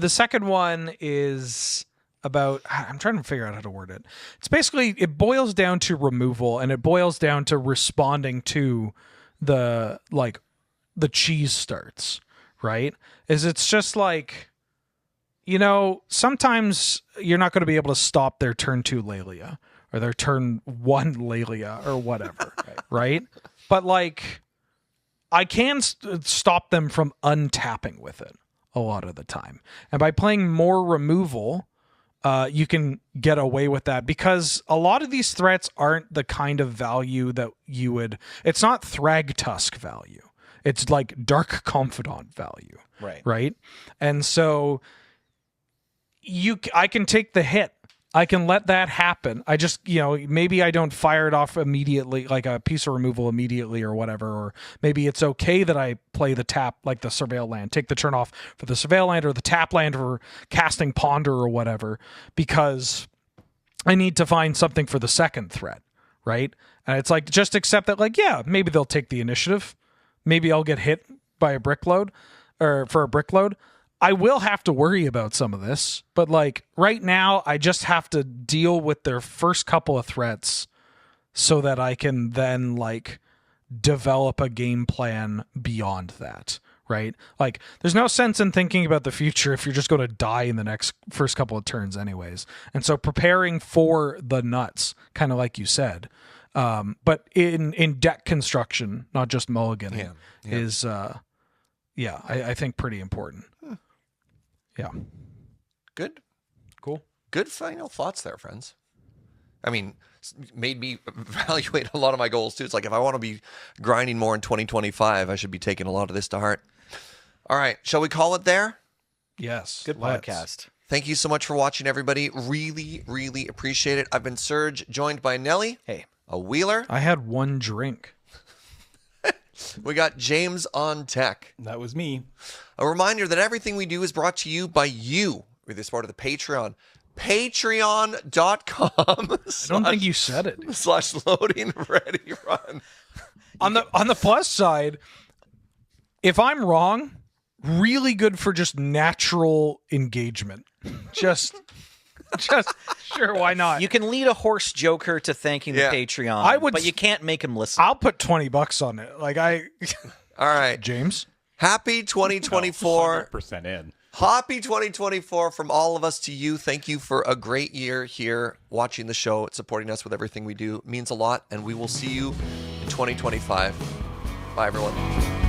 second one is about, I'm trying to figure out how to word it. It's basically, it boils down to removal, and it boils down to responding to the cheese starts, right? It's just like, sometimes you're not going to be able to stop their turn 2 Lelia or their turn 1 Lelia or whatever, right? But like, I can stop them from untapping with it a lot of the time. And by playing more removal, you can get away with that, because a lot of these threats aren't the kind of value that you would. It's not Thragtusk value. It's like Dark Confidant value. Right. And so I can take the hit. I can let that happen. I just, maybe I don't fire it off immediately, like a piece of removal immediately or whatever, or maybe it's okay that I play the tap, like the Surveil land, take the turn off for the Surveil land or the tap land for casting Ponder or whatever, because I need to find something for the second threat, right? And it's like, just accept that, like, yeah, maybe they'll take the initiative. Maybe I'll get hit by a brick load or for a brick load. I will have to worry about some of this, but like right now, I just have to deal with their first couple of threats so that I can then like develop a game plan beyond that, right? Like, there's no sense in thinking about the future if you're just going to die in the first couple of turns anyways. And so preparing for the nuts, kind of like you said, but in deck construction, not just mulliganing, is, I think pretty important. Yeah. Good. Cool. Good final thoughts there, friends. I mean, made me evaluate a lot of my goals too. It's like, if I want to be grinding more in 2025, I should be taking a lot of this to heart. All right. Shall we call it there? Yes. Good podcast. Thank you so much for watching, everybody. Really, really appreciate it. I've been Serge, joined by Nelly. Hey. A Wheeler. I had one drink. We got James on tech. That was me. A reminder that everything we do is brought to you by you. We're this part of the Patreon. Patreon.com. I don't think you said it. / loading ready run. On the plus side, if I'm wrong, really good for just natural engagement. Just sure, why not? You can lead a horse joker to thanking the Patreon, but you can't make him listen. I'll put $20 on it. Like All right. James. Happy 2024. 100% in. Happy 2024 from all of us to you. Thank you for a great year here watching the show, supporting us with everything we do. It means a lot, and we will see you in 2025. Bye, everyone.